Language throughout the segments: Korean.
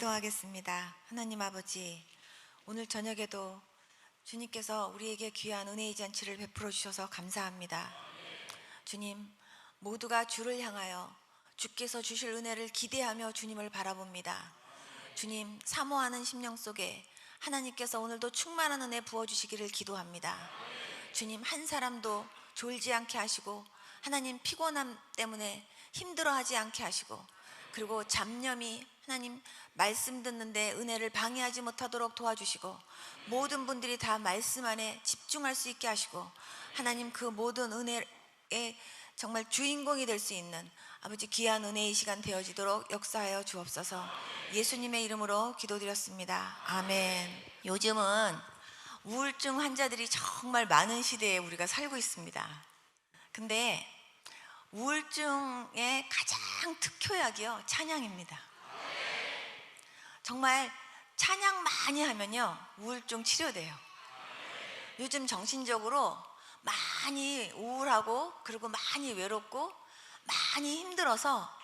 기도하겠습니다. 하나님 아버지, 오늘 저녁에도 주님께서 우리에게 귀한 은혜의 잔치를 베풀어 주셔서 감사합니다. 주님, 모두가 주를 향하여 주께서 주실 은혜를 기대하며 주님을 바라봅니다. 주님, 사모하는 심령 속에 하나님께서 오늘도 충만한 은혜 부어주시기를 기도합니다. 주님, 한 사람도 졸지 않게 하시고, 하나님 피곤함 때문에 힘들어하지 않게 하시고, 그리고 잡념이 하나님 말씀 듣는데 은혜를 방해하지 못하도록 도와주시고, 모든 분들이 다 말씀 안에 집중할 수 있게 하시고, 하나님 그 모든 은혜의 정말 주인공이 될 수 있는 아버지 귀한 은혜의 시간 되어지도록 역사하여 주옵소서. 예수님의 이름으로 기도드렸습니다. 아멘. 요즘은 우울증 환자들이 정말 많은 시대에 우리가 살고 있습니다. 근데 우울증의 가장 특효약이요, 찬양입니다. 정말 찬양 많이 하면요, 우울증 치료돼요. 요즘 정신적으로 많이 우울하고, 그리고 많이 외롭고 많이 힘들어서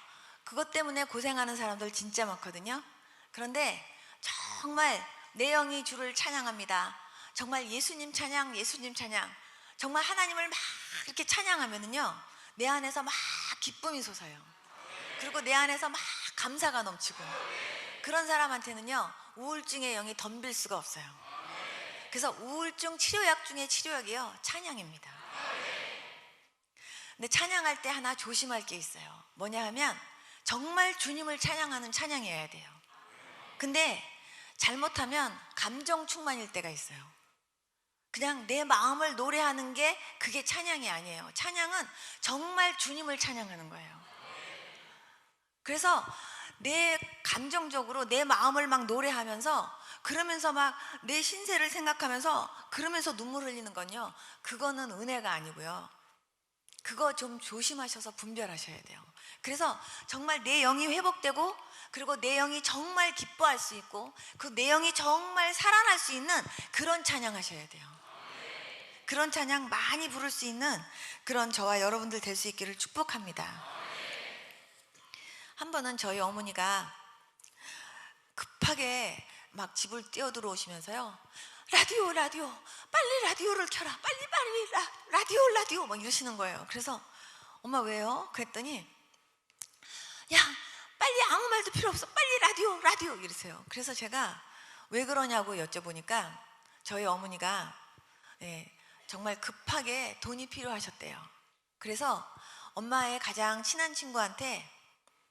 그것 때문에 고생하는 사람들 진짜 많거든요. 그런데 정말 내 영이 주를 찬양합니다. 정말 예수님 찬양, 예수님 찬양, 정말 하나님을 막 이렇게 찬양하면은요, 내 안에서 막 기쁨이 솟아요. 그리고 내 안에서 막 감사가 넘치고, 그런 사람한테는요, 우울증의 영이 덤빌 수가 없어요. 그래서 우울증 치료약 중에 치료약이요, 찬양입니다. 근데 찬양할 때 하나 조심할 게 있어요. 뭐냐 하면 정말 주님을 찬양하는 찬양이어야 돼요. 근데 잘못하면 감정 충만일 때가 있어요. 그냥 내 마음을 노래하는 게 그게 찬양이 아니에요. 찬양은 정말 주님을 찬양하는 거예요. 그래서 내 감정적으로 내 마음을 막 노래하면서, 그러면서 막 내 신세를 생각하면서 그러면서 눈물 흘리는 건요, 그거는 은혜가 아니고요, 그거 좀 조심하셔서 분별하셔야 돼요. 그래서 정말 내 영이 회복되고, 그리고 내 영이 정말 기뻐할 수 있고, 그 내 영이 정말 살아날 수 있는 그런 찬양 하셔야 돼요. 그런 찬양 많이 부를 수 있는 그런 저와 여러분들 될 수 있기를 축복합니다. 한 번은 저희 어머니가 급하게 막 집을 뛰어들어오시면서요, 라디오 라디오, 빨리 라디오를 켜라, 빨리 라디오 라디오 막 이러시는 거예요. 그래서 엄마 왜요? 그랬더니 야, 빨리 아무 말도 필요 없어, 빨리 라디오 라디오 이러세요. 그래서 제가 왜 그러냐고 여쭤보니까 저희 어머니가 정말 급하게 돈이 필요하셨대요. 그래서 엄마의 가장 친한 친구한테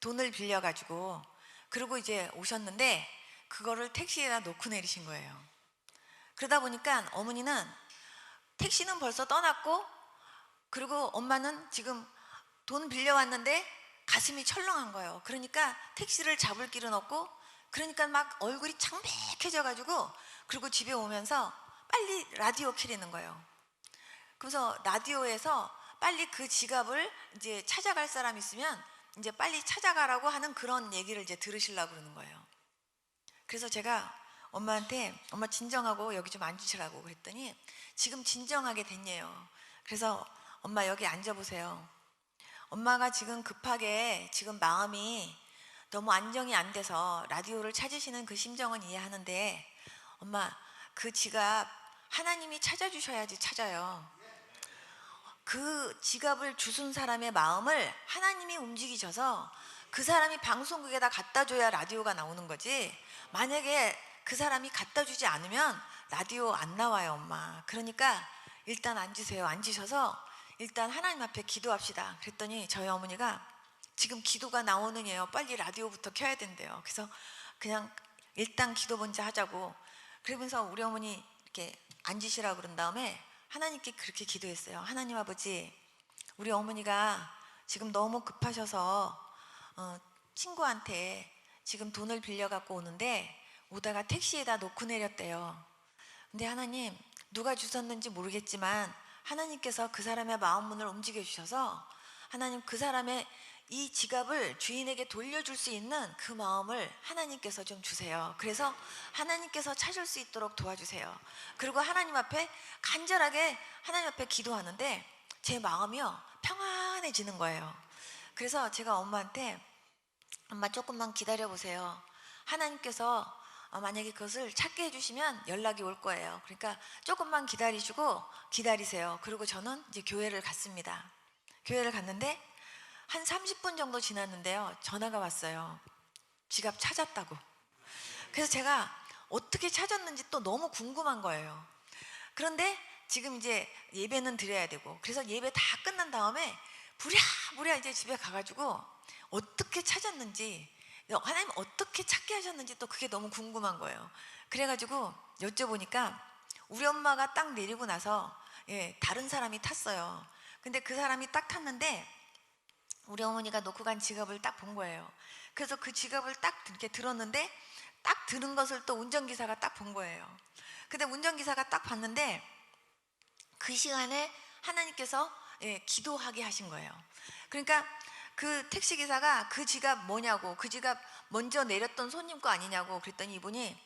돈을 빌려가지고, 그리고 이제 오셨는데 그거를 택시에다 놓고 내리신 거예요. 그러다 보니까 어머니는 택시는 벌써 떠났고, 그리고 엄마는 지금 돈 빌려왔는데 가슴이 철렁한 거예요. 그러니까 택시를 잡을 길은 없고, 그러니까 막 얼굴이 창백해져 가지고, 그리고 집에 오면서 빨리 라디오 켜리는 거예요. 그래서 라디오에서 빨리 그 지갑을 이제 찾아갈 사람 있으면 이제 빨리 찾아가라고 하는 그런 얘기를 이제 들으시려고 그러는 거예요. 그래서 제가 엄마한테 엄마 진정하고 여기 좀 앉으시라고 그랬더니 지금 진정하게 됐네요. 그래서 엄마 여기 앉아보세요. 엄마가 지금 급하게 지금 마음이 너무 안정이 안 돼서 라디오를 찾으시는 그 심정은 이해하는데, 엄마 그 지갑 하나님이 찾아주셔야지 찾아요. 그 지갑을 주순 사람의 마음을 하나님이 움직이셔서 그 사람이 방송국에다 갖다 줘야 라디오가 나오는 거지, 만약에 그 사람이 갖다 주지 않으면 라디오 안 나와요, 엄마. 그러니까 일단 앉으세요. 앉으셔서 일단 하나님 앞에 기도합시다. 그랬더니 저희 어머니가 지금 기도가 나오느냐요, 빨리 라디오부터 켜야 된대요. 그래서 그냥 일단 기도 먼저 하자고, 그러면서 우리 어머니 이렇게 앉으시라고 그런 다음에 하나님께 그렇게 기도했어요. 하나님 아버지, 우리 어머니가 지금 너무 급하셔서 친구한테 지금 돈을 빌려갖고 오는데 오다가 택시에다 놓고 내렸대요. 근데 하나님, 누가 주셨는지 모르겠지만 하나님께서 그 사람의 마음문을 움직여 주셔서 하나님 그 사람의 이 지갑을 주인에게 돌려줄 수 있는 그 마음을 하나님께서 좀 주세요. 그래서 하나님께서 찾을 수 있도록 도와주세요. 그리고 하나님 앞에 간절하게 하나님 앞에 기도하는데 제 마음이요, 평안해지는 거예요. 그래서 제가 엄마한테 엄마 조금만 기다려 보세요. 하나님께서 만약에 그것을 찾게 해주시면 연락이 올 거예요. 그러니까 조금만 기다리세요. 그리고 저는 이제 교회를 갔습니다. 교회를 갔는데 한 30분 정도 지났는데요, 전화가 왔어요. 지갑 찾았다고. 그래서 제가 어떻게 찾았는지 또 너무 궁금한 거예요. 그런데 지금 이제 예배는 드려야 되고, 그래서 예배 다 끝난 다음에 부랴부랴 이제 집에 가가지고 어떻게 찾았는지, 하나님 어떻게 찾게 하셨는지 또 그게 너무 궁금한 거예요. 그래가지고 여쭤보니까 우리 엄마가 딱 내리고 나서 다른 사람이 탔어요. 근데 그 사람이 딱 탔는데 우리 어머니가 놓고 간 지갑을 딱 본 거예요. 그래서 그 지갑을 딱 이렇게 들었는데, 딱 들은 것을 또 운전기사가 딱 본 거예요. 근데 운전기사가 딱 봤는데 그 시간에 하나님께서 기도하게 하신 거예요. 그러니까 그 택시기사가 그 지갑 뭐냐고, 그 지갑 먼저 내렸던 손님 거 아니냐고 그랬더니 이분이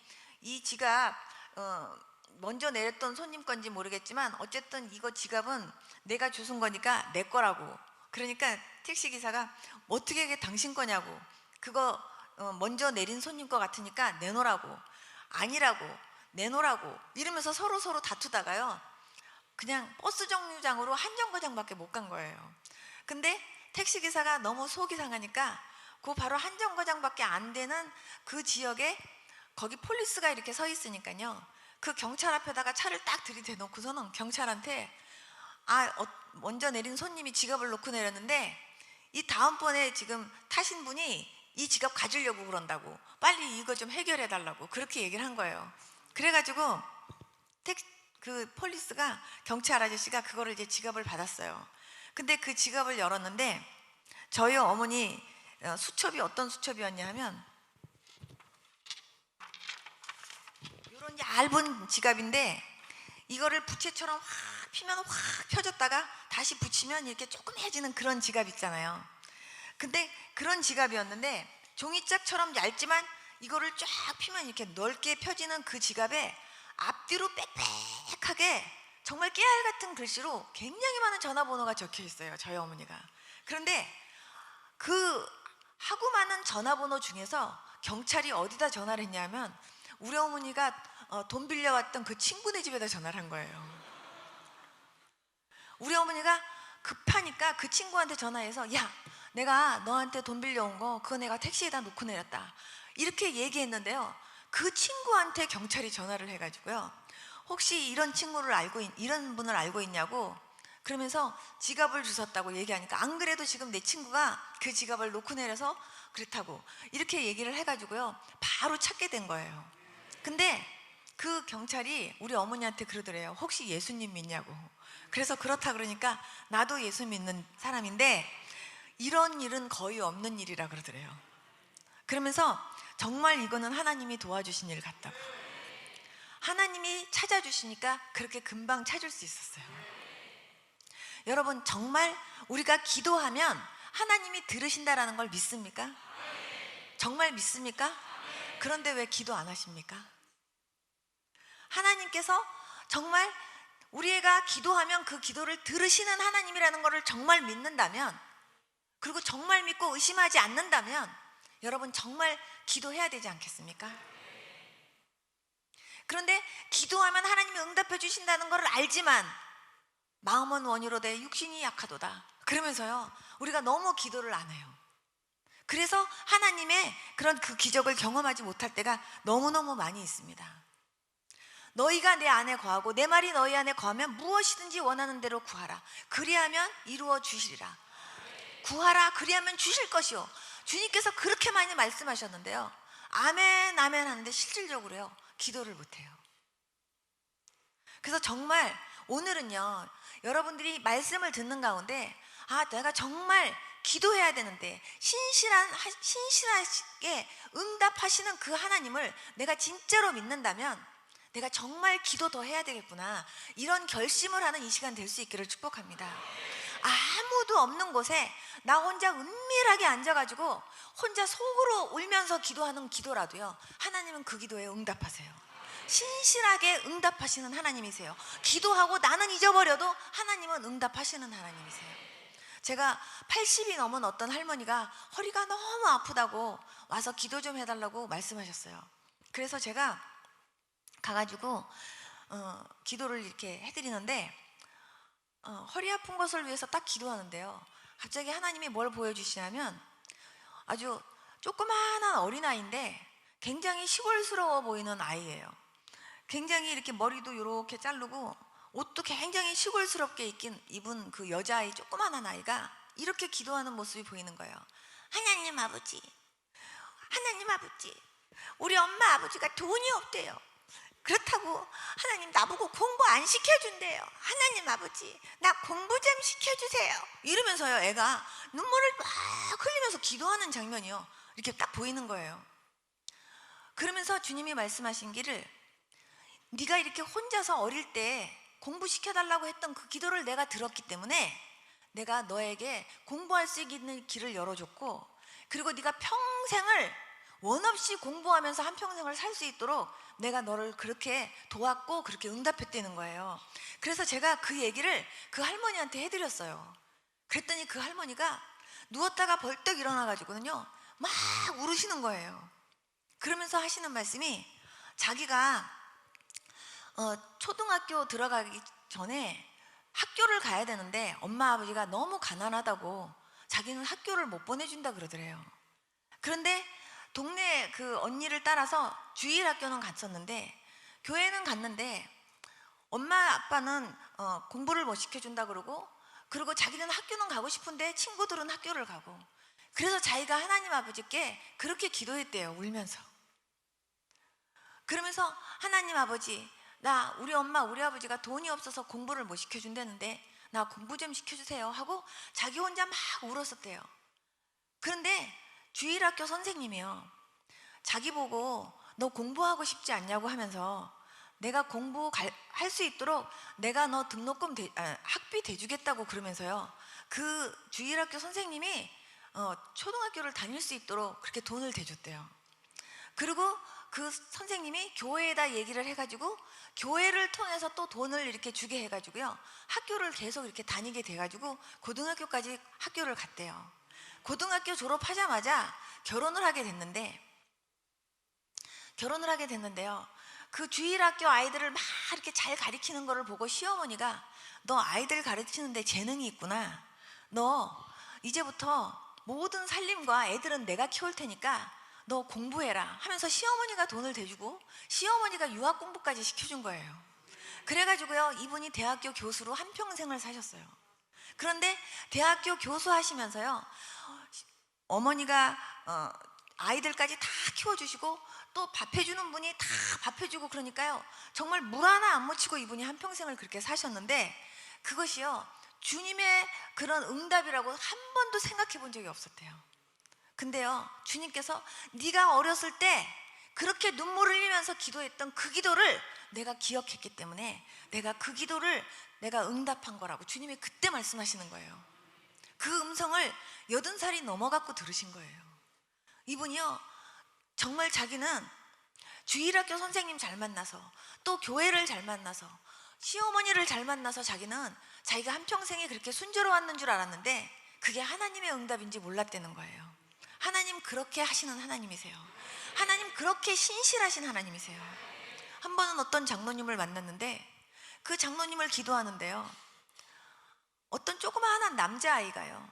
이 지갑 먼저 내렸던 손님 건지 모르겠지만 어쨌든 이거 지갑은 내가 주운 거니까 내 거라고. 그러니까 택시기사가 어떻게 그게 당신 거냐고, 그거 먼저 내린 손님 거 같으니까 내놓으라고, 아니라고, 내놓으라고 이러면서 서로 다투다가요, 그냥 버스 정류장으로 한 정거장밖에 못 간 거예요. 근데 택시기사가 너무 속이 상하니까 그 바로 한 정거장밖에 안 되는 그 지역에 거기 폴리스가 이렇게 서 있으니까요, 그 경찰 앞에다가 차를 딱 들이대놓고서는 경찰한테 먼저 내린 손님이 지갑을 놓고 내렸는데 이 다음번에 지금 타신 분이 이 지갑 가지려고 그런다고, 빨리 이거 좀 해결해 달라고 그렇게 얘기를 한 거예요. 그래가지고 그 폴리스가, 경찰 아저씨가 그거를 이제 지갑을 받았어요. 근데 그 지갑을 열었는데 저희 어머니 수첩이 어떤 수첩이었냐 하면 이런 얇은 지갑인데 이거를 부채처럼 확 피면 확 펴졌다가 다시 붙이면 이렇게 조그매지는 그런 지갑 있잖아요. 근데 그런 지갑이었는데 종이짝처럼 얇지만 이거를 쫙 피면 이렇게 넓게 펴지는 그 지갑에 앞뒤로 빽빽하게 정말 깨알 같은 글씨로 굉장히 많은 전화번호가 적혀 있어요, 저희 어머니가. 그런데 그 하고 많은 전화번호 중에서 경찰이 어디다 전화를 했냐면 우리 어머니가 돈 빌려왔던 그 친구네 집에다 전화를 한 거예요. 우리 어머니가 급하니까 그 친구한테 전화해서 야, 내가 너한테 돈 빌려온 거 그거 내가 택시에다 놓고 내렸다 이렇게 얘기했는데요, 그 친구한테 경찰이 전화를 해가지고요, 혹시 이런 이런 분을 알고 있냐고 그러면서 지갑을 주웠다고 얘기하니까, 안 그래도 지금 내 친구가 그 지갑을 놓고 내려서 그렇다고 이렇게 얘기를 해가지고요, 바로 찾게 된 거예요. 근데 그 경찰이 우리 어머니한테 그러더래요. 혹시 예수님 믿냐고. 그래서 그렇다 그러니까 나도 예수 믿는 사람인데 이런 일은 거의 없는 일이라 그러더래요. 그러면서 정말 이거는 하나님이 도와주신 일 같다고. 하나님이 찾아주시니까 그렇게 금방 찾을 수 있었어요. 여러분, 정말 우리가 기도하면 하나님이 들으신다라는 걸 믿습니까? 정말 믿습니까? 그런데 왜 기도 안 하십니까? 하나님께서 정말 우리가 기도하면 그 기도를 들으시는 하나님이라는 것을 정말 믿는다면, 그리고 정말 믿고 의심하지 않는다면 여러분 정말 기도해야 되지 않겠습니까? 그런데 기도하면 하나님이 응답해 주신다는 걸 알지만 마음은 원이로되 육신이 약하도다 그러면서요, 우리가 너무 기도를 안 해요. 그래서 하나님의 그런 그 기적을 경험하지 못할 때가 너무너무 많이 있습니다. 너희가 내 안에 거하고 내 말이 너희 안에 거하면 무엇이든지 원하는 대로 구하라. 그리하면 이루어 주시리라. 구하라, 그리하면 주실 것이요. 주님께서 그렇게 많이 말씀하셨는데요, 아멘 아멘 하는데 실질적으로요 기도를 못해요. 그래서 정말 오늘은요, 여러분들이 말씀을 듣는 가운데 내가 정말 기도해야 되는데 신실하게 응답하시는 그 하나님을 내가 진짜로 믿는다면 내가 정말 기도 더 해야 되겠구나, 이런 결심을 하는 이 시간 될 수 있기를 축복합니다. 아무도 없는 곳에 나 혼자 은밀하게 앉아가지고 혼자 속으로 울면서 기도하는 기도라도요, 하나님은 그 기도에 응답하세요. 신실하게 응답하시는 하나님이세요. 기도하고 나는 잊어버려도 하나님은 응답하시는 하나님이세요. 제가 80이 넘은 어떤 할머니가 허리가 너무 아프다고 와서 기도 좀 해달라고 말씀하셨어요. 그래서 제가 가가지고 기도를 이렇게 해드리는데 허리 아픈 것을 위해서 딱 기도하는데요. 갑자기 하나님이 뭘 보여주시냐면 아주 조그마한 어린아이인데 굉장히 시골스러워 보이는 아이예요. 굉장히 이렇게 머리도 이렇게 자르고 옷도 굉장히 시골스럽게 입은 그 여자아이, 조그마한 아이가 이렇게 기도하는 모습이 보이는 거예요. 하나님 아버지, 하나님 아버지, 우리 엄마 아버지가 돈이 없대요. 그렇다고 하나님 나보고 공부 안 시켜준대요. 하나님 아버지, 나 공부 좀 시켜주세요. 이러면서요, 애가 눈물을 막 흘리면서 기도하는 장면이요, 이렇게 딱 보이는 거예요. 그러면서 주님이 말씀하신 길을, 네가 이렇게 혼자서 어릴 때 공부시켜달라고 했던 그 기도를 내가 들었기 때문에 내가 너에게 공부할 수 있는 길을 열어줬고, 그리고 네가 평생을 원 없이 공부하면서 한평생을 살 수 있도록 내가 너를 그렇게 도왔고 그렇게 응답했다는 거예요. 그래서 제가 그 얘기를 그 할머니한테 해드렸어요. 그랬더니 그 할머니가 누웠다가 벌떡 일어나가지고는요 막 울으시는 거예요. 그러면서 하시는 말씀이, 자기가 초등학교 들어가기 전에 학교를 가야 되는데 엄마 아버지가 너무 가난하다고 자기는 학교를 못 보내준다 그러더래요. 그런데 동네 그 언니를 따라서 주일학교는 갔었는데, 교회는 갔는데 엄마 아빠는 공부를 못 시켜준다 그러고 자기는 학교는 가고 싶은데 친구들은 학교를 가고, 그래서 자기가 하나님 아버지께 그렇게 기도했대요, 울면서. 그러면서 하나님 아버지, 나 우리 엄마 우리 아버지가 돈이 없어서 공부를 못 시켜준다는데 나 공부 좀 시켜주세요 하고 자기 혼자 막 울었었대요. 그런데 주일학교 선생님이요, 자기 보고 너 공부하고 싶지 않냐고 하면서 내가 공부할 수 있도록 내가 너 등록금 학비 대주겠다고 그러면서요, 그 주일학교 선생님이 초등학교를 다닐 수 있도록 그렇게 돈을 대줬대요. 그리고 그 선생님이 교회에다 얘기를 해가지고 교회를 통해서 또 돈을 이렇게 주게 해가지고요, 학교를 계속 이렇게 다니게 돼가지고 고등학교까지 학교를 갔대요. 고등학교 졸업하자마자 결혼을 하게 됐는데요, 그 주일학교 아이들을 막 이렇게 잘 가르치는 거를 보고 시어머니가, 너 아이들 가르치는데 재능이 있구나, 너 이제부터 모든 살림과 애들은 내가 키울 테니까 너 공부해라 하면서 시어머니가 돈을 대주고 시어머니가 유학 공부까지 시켜준 거예요. 그래가지고요, 이분이 대학교 교수로 한평생을 사셨어요. 그런데 대학교 교수 하시면서요, 어머니가 아이들까지 다 키워주시고 또 밥해주는 분이 다 밥해주고, 그러니까요 정말 물 하나 안 묻히고 이분이 한평생을 그렇게 사셨는데, 그것이요 주님의 그런 응답이라고 한 번도 생각해 본 적이 없었대요. 근데요, 주님께서 네가 어렸을 때 그렇게 눈물 흘리면서 기도했던 그 기도를 내가 기억했기 때문에 내가 그 기도를 내가 응답한 거라고 주님이 그때 말씀하시는 거예요. 그 음성을 80살이 넘어갖고 들으신 거예요. 이분이요 정말 자기는 주일학교 선생님 잘 만나서 또 교회를 잘 만나서 시어머니를 잘 만나서 자기가 한평생이 그렇게 순조로웠는 줄 알았는데 그게 하나님의 응답인지 몰랐다는 거예요. 하나님 그렇게 하시는 하나님이세요. 하나님 그렇게 신실하신 하나님이세요. 한 번은 어떤 장로님을 만났는데 그 장로님을 기도하는데요, 어떤 조그마한 남자아이가요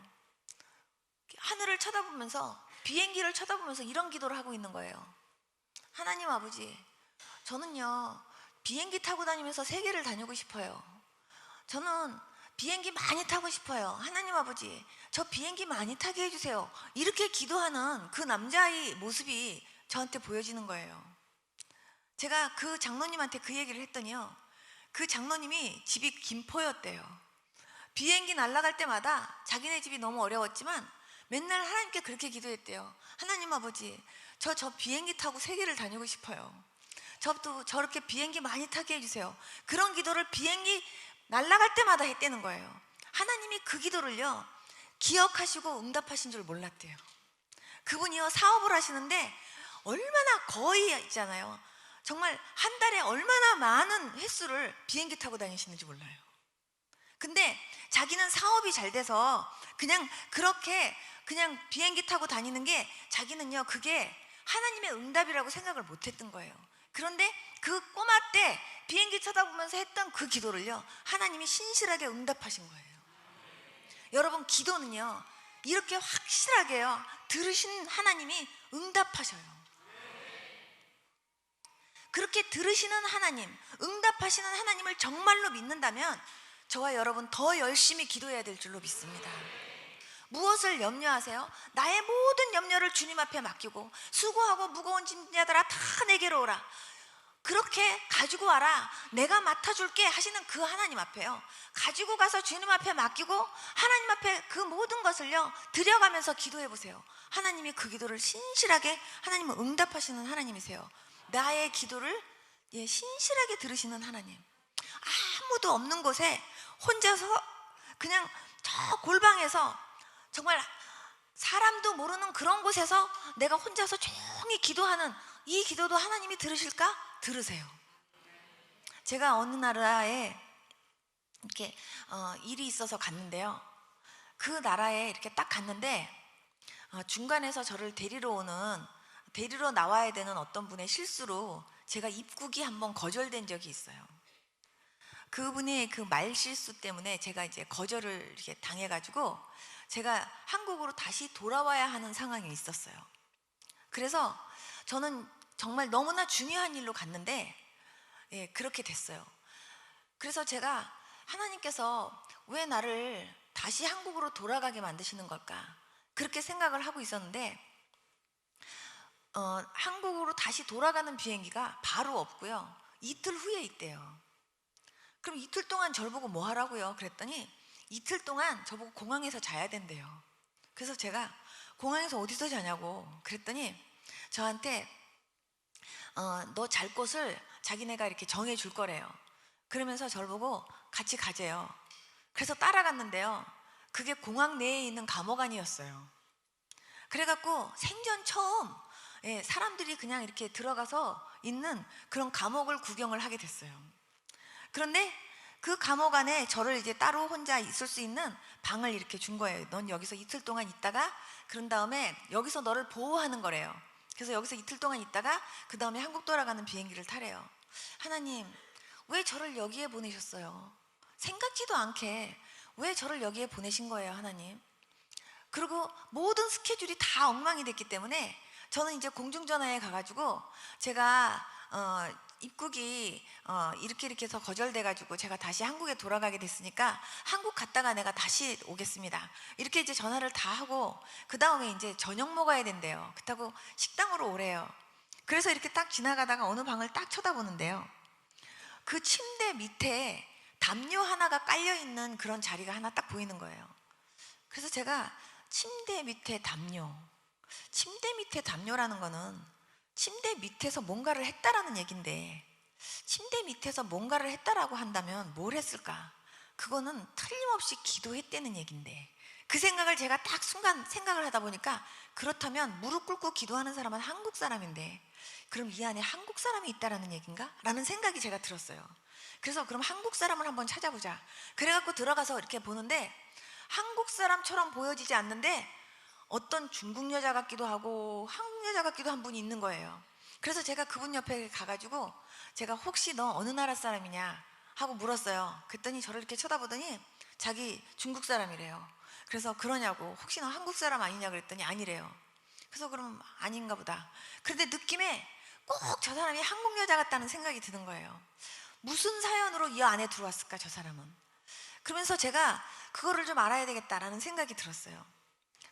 하늘을 쳐다보면서, 비행기를 쳐다보면서 이런 기도를 하고 있는 거예요. 하나님 아버지, 저는요 비행기 타고 다니면서 세계를 다니고 싶어요. 저는 비행기 많이 타고 싶어요. 하나님 아버지, 저 비행기 많이 타게 해주세요. 이렇게 기도하는 그 남자아이 모습이 저한테 보여지는 거예요. 제가 그 장로님한테 그 얘기를 했더니요, 그 장로님이 집이 김포였대요. 비행기 날아갈 때마다 자기네 집이 너무 어려웠지만 맨날 하나님께 그렇게 기도했대요. 하나님 아버지, 저 비행기 타고 세계를 다니고 싶어요. 저도 저렇게 비행기 많이 타게 해주세요. 그런 기도를 비행기 날아갈 때마다 했다는 거예요. 하나님이 그 기도를요 기억하시고 응답하신 줄 몰랐대요. 그분이요 사업을 하시는데 얼마나, 거의 있잖아요, 정말 한 달에 얼마나 많은 횟수를 비행기 타고 다니시는지 몰라요. 근데 자기는 사업이 잘 돼서 그냥 그렇게 그냥 비행기 타고 다니는 게 자기는요 그게 하나님의 응답이라고 생각을 못했던 거예요. 그런데 그 꼬마 때 비행기 쳐다보면서 했던 그 기도를요 하나님이 신실하게 응답하신 거예요. 여러분, 기도는요 이렇게 확실하게요 들으신 하나님이 응답하셔요. 그렇게 들으시는 하나님, 응답하시는 하나님을 정말로 믿는다면 저와 여러분 더 열심히 기도해야 될 줄로 믿습니다. 무엇을 염려하세요? 나의 모든 염려를 주님 앞에 맡기고 수고하고 무거운 짐자들아 다 내게로 오라. 그렇게 가지고 와라. 내가 맡아줄게 하시는 그 하나님 앞에요. 가지고 가서 주님 앞에 맡기고 하나님 앞에 그 모든 것을요 드려가면서 기도해 보세요. 하나님이 그 기도를 신실하게 하나님은 응답하시는 하나님이세요. 나의 기도를 신실하게 들으시는 하나님. 아무도 없는 곳에 혼자서 그냥 저 골방에서 정말 사람도 모르는 그런 곳에서 내가 혼자서 조용히 기도하는 이 기도도 하나님이 들으실까? 들으세요. 제가 어느 나라에 이렇게 일이 있어서 갔는데요. 그 나라에 이렇게 딱 갔는데 중간에서 저를 데리러 나와야 되는 어떤 분의 실수로 제가 입국이 한번 거절된 적이 있어요. 그분의 그 말 실수 때문에 제가 이제 거절을 이렇게 당해가지고 제가 한국으로 다시 돌아와야 하는 상황이 있었어요. 그래서 저는 정말 너무나 중요한 일로 갔는데 그렇게 됐어요. 그래서 제가 하나님께서 왜 나를 다시 한국으로 돌아가게 만드시는 걸까? 그렇게 생각을 하고 있었는데 한국으로 다시 돌아가는 비행기가 바로 없고요. 이틀 후에 있대요. 그럼 이틀 동안 저를 보고 뭐 하라고요? 그랬더니 이틀 동안 저보고 공항에서 자야 된대요. 그래서 제가 공항에서 어디서 자냐고 그랬더니 저한테 너 잘 곳을 자기네가 이렇게 정해 줄 거래요. 그러면서 저를 보고 같이 가재요. 그래서 따라갔는데요. 그게 공항 내에 있는 감옥 안이었어요. 그래갖고 생전 처음 사람들이 그냥 이렇게 들어가서 있는 그런 감옥을 구경을 하게 됐어요. 그런데 그 감옥 안에 저를 이제 따로 혼자 있을 수 있는 방을 이렇게 준 거예요. 넌 여기서 이틀 동안 있다가 그런 다음에 여기서 너를 보호하는 거래요. 그래서 여기서 이틀 동안 있다가 그 다음에 한국 돌아가는 비행기를 타래요. 하나님, 왜 저를 여기에 보내셨어요? 생각지도 않게 왜 저를 여기에 보내신 거예요, 하나님? 그리고 모든 스케줄이 다 엉망이 됐기 때문에 저는 이제 공중전화에 가가지고 제가 입국이 이렇게 해서 거절돼가지고 제가 다시 한국에 돌아가게 됐으니까 한국 갔다가 내가 다시 오겠습니다. 이렇게 이제 전화를 다 하고 그 다음에 이제 저녁 먹어야 된대요. 그렇다고 식당으로 오래요. 그래서 이렇게 딱 지나가다가 어느 방을 딱 쳐다보는데요. 그 침대 밑에 담요 하나가 깔려 있는 그런 자리가 하나 딱 보이는 거예요. 그래서 제가 침대 밑에 담요. 침대 밑에 담요라는 거는 침대 밑에서 뭔가를 했다라는 얘긴데 침대 밑에서 뭔가를 했다라고 한다면 뭘 했을까? 그거는 틀림없이 기도했다는 얘긴데 그 생각을 제가 딱 순간 생각을 하다 보니까 그렇다면 무릎 꿇고 기도하는 사람은 한국 사람인데 그럼 이 안에 한국 사람이 있다라는 얘긴가? 라는 생각이 제가 들었어요. 그래서 그럼 한국 사람을 한번 찾아보자. 그래갖고 들어가서 이렇게 보는데 한국 사람처럼 보여지지 않는데 어떤 중국 여자 같기도 하고 한국 여자 같기도 한 분이 있는 거예요. 그래서 제가 그분 옆에 가가지고 제가 혹시 너 어느 나라 사람이냐 하고 물었어요. 그랬더니 저를 이렇게 쳐다보더니 자기 중국 사람이래요. 그래서 그러냐고 혹시 너 한국 사람 아니냐 그랬더니 아니래요. 그래서 그럼 아닌가 보다. 그런데 느낌에 꼭 저 사람이 한국 여자 같다는 생각이 드는 거예요. 무슨 사연으로 이 안에 들어왔을까 저 사람은. 그러면서 제가 그거를 좀 알아야 되겠다라는 생각이 들었어요.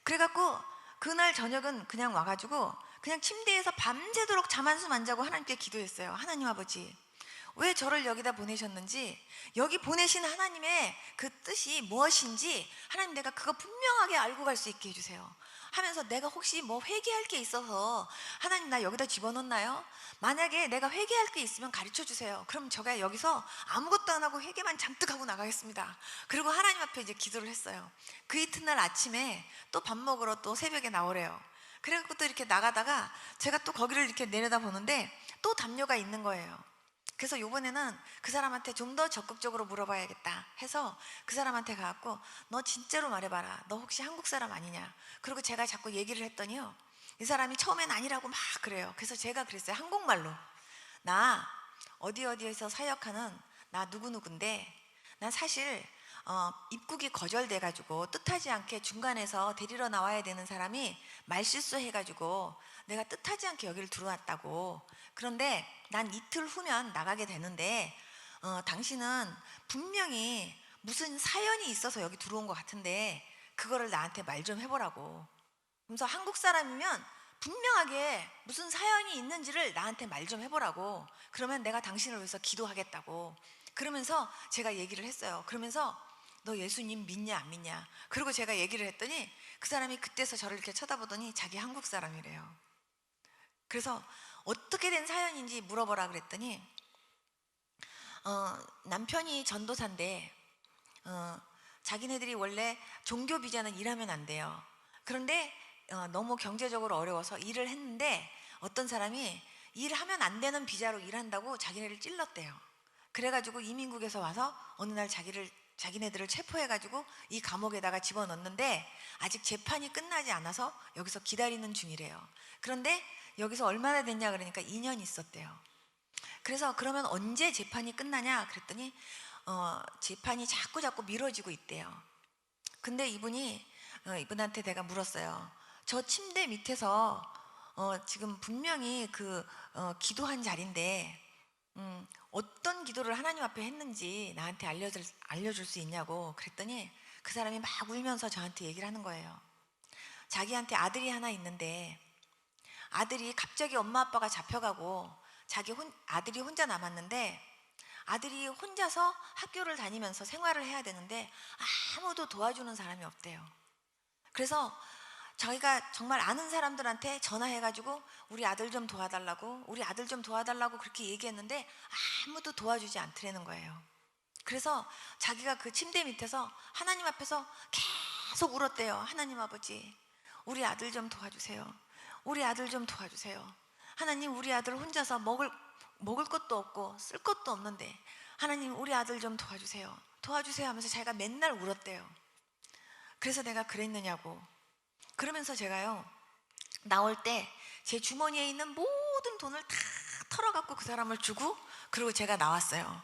그래갖고 그날 저녁은 그냥 와가지고 그냥 침대에서 밤새도록 잠 한숨 안 자고 하나님께 기도했어요. 하나님 아버지, 왜 저를 여기다 보내셨는지, 여기 보내신 하나님의 그 뜻이 무엇인지 하나님 내가 그거 분명하게 알고 갈 수 있게 해주세요 하면서 내가 혹시 뭐 회개할 게 있어서 하나님 나 여기다 집어넣나요? 만약에 내가 회개할 게 있으면 가르쳐 주세요. 그럼 제가 여기서 아무것도 안 하고 회개만 잔뜩 하고 나가겠습니다. 그리고 하나님 앞에 이제 기도를 했어요. 그 이튿날 아침에 또 밥 먹으러 또 새벽에 나오래요. 그래갖고 또 이렇게 나가다가 제가 또 거기를 이렇게 내려다 보는데 또 담요가 있는 거예요. 그래서 요번에는 그 사람한테 좀 더 적극적으로 물어봐야겠다 해서 그 사람한테 가갖고 너 진짜로 말해봐라. 너 혹시 한국 사람 아니냐. 그리고 제가 자꾸 얘기를 했더니요, 이 사람이 처음엔 아니라고 막 그래요. 그래서 제가 그랬어요. 한국말로. 나 어디 어디에서 사역하는 나 누구누군데 난 사실 입국이 거절돼가지고 뜻하지 않게 중간에서 데리러 나와야 되는 사람이 말실수해가지고 내가 뜻하지 않게 여기를 들어왔다고. 그런데 난 이틀 후면 나가게 되는데 당신은 분명히 무슨 사연이 있어서 여기 들어온 것 같은데 그거를 나한테 말 좀 해보라고. 그래서 한국 사람이면 분명하게 무슨 사연이 있는지를 나한테 말 좀 해보라고. 그러면 내가 당신을 위해서 기도하겠다고. 그러면서 제가 얘기를 했어요. 그러면서 너 예수님 믿냐 안 믿냐. 그리고 제가 얘기를 했더니 그 사람이 그때서 저를 이렇게 쳐다보더니 자기 한국 사람이래요. 그래서 어떻게 된 사연인지 물어보라 그랬더니 남편이 전도사인데 자기네들이 원래 종교 비자는 일하면 안 돼요. 그런데 너무 경제적으로 어려워서 일을 했는데 어떤 사람이 일하면 안 되는 비자로 일한다고 자기네를 찔렀대요. 그래가지고 이민국에서 와서 어느 날 자기네들을 체포해가지고 이 감옥에다가 집어넣는데 아직 재판이 끝나지 않아서 여기서 기다리는 중이래요. 그런데 여기서 얼마나 됐냐 그러니까 2년 있었대요. 그래서 그러면 언제 재판이 끝나냐 그랬더니 재판이 자꾸 미뤄지고 있대요. 근데 이분한테 내가 물었어요. 저 침대 밑에서 지금 분명히 기도한 자리인데 어떤 기도를 하나님 앞에 했는지 나한테 알려줄 수 있냐고 그랬더니 그 사람이 막 울면서 저한테 얘기를 하는 거예요. 자기한테 아들이 하나 있는데 아들이 갑자기 엄마 아빠가 잡혀가고 아들이 혼자 남았는데 아들이 혼자서 학교를 다니면서 생활을 해야 되는데 아무도 도와주는 사람이 없대요. 그래서 저희가 정말 아는 사람들한테 전화해가지고 우리 아들 좀 도와달라고 그렇게 얘기했는데 아무도 도와주지 않더라는 거예요. 그래서 자기가 그 침대 밑에서 하나님 앞에서 계속 울었대요. 하나님 아버지, 우리 아들 좀 도와주세요. 우리 아들 좀 도와주세요. 하나님, 우리 아들 혼자서 먹을 것도 없고 쓸 것도 없는데 하나님, 우리 아들 좀 도와주세요. 도와주세요 하면서 자기가 맨날 울었대요. 그래서 내가 그랬느냐고. 그러면서 제가요, 나올 때 제 주머니에 있는 모든 돈을 다 털어갖고 그 사람을 주고 그리고 제가 나왔어요.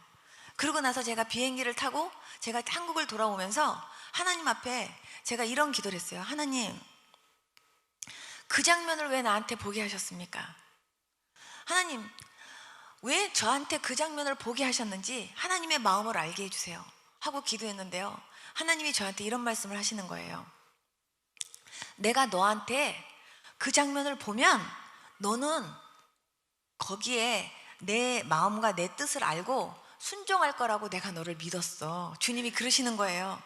그러고 나서 제가 비행기를 타고 제가 한국을 돌아오면서 하나님 앞에 제가 이런 기도를 했어요. 하나님, 그 장면을 왜 나한테 보게 하셨습니까? 하나님, 왜 저한테 그 장면을 보게 하셨는지 하나님의 마음을 알게 해주세요 하고 기도했는데요, 하나님이 저한테 이런 말씀을 하시는 거예요. 내가 너한테 그 장면을 보면 너는 거기에 내 마음과 내 뜻을 알고 순종할 거라고 내가 너를 믿었어. 주님이 그러시는 거예요.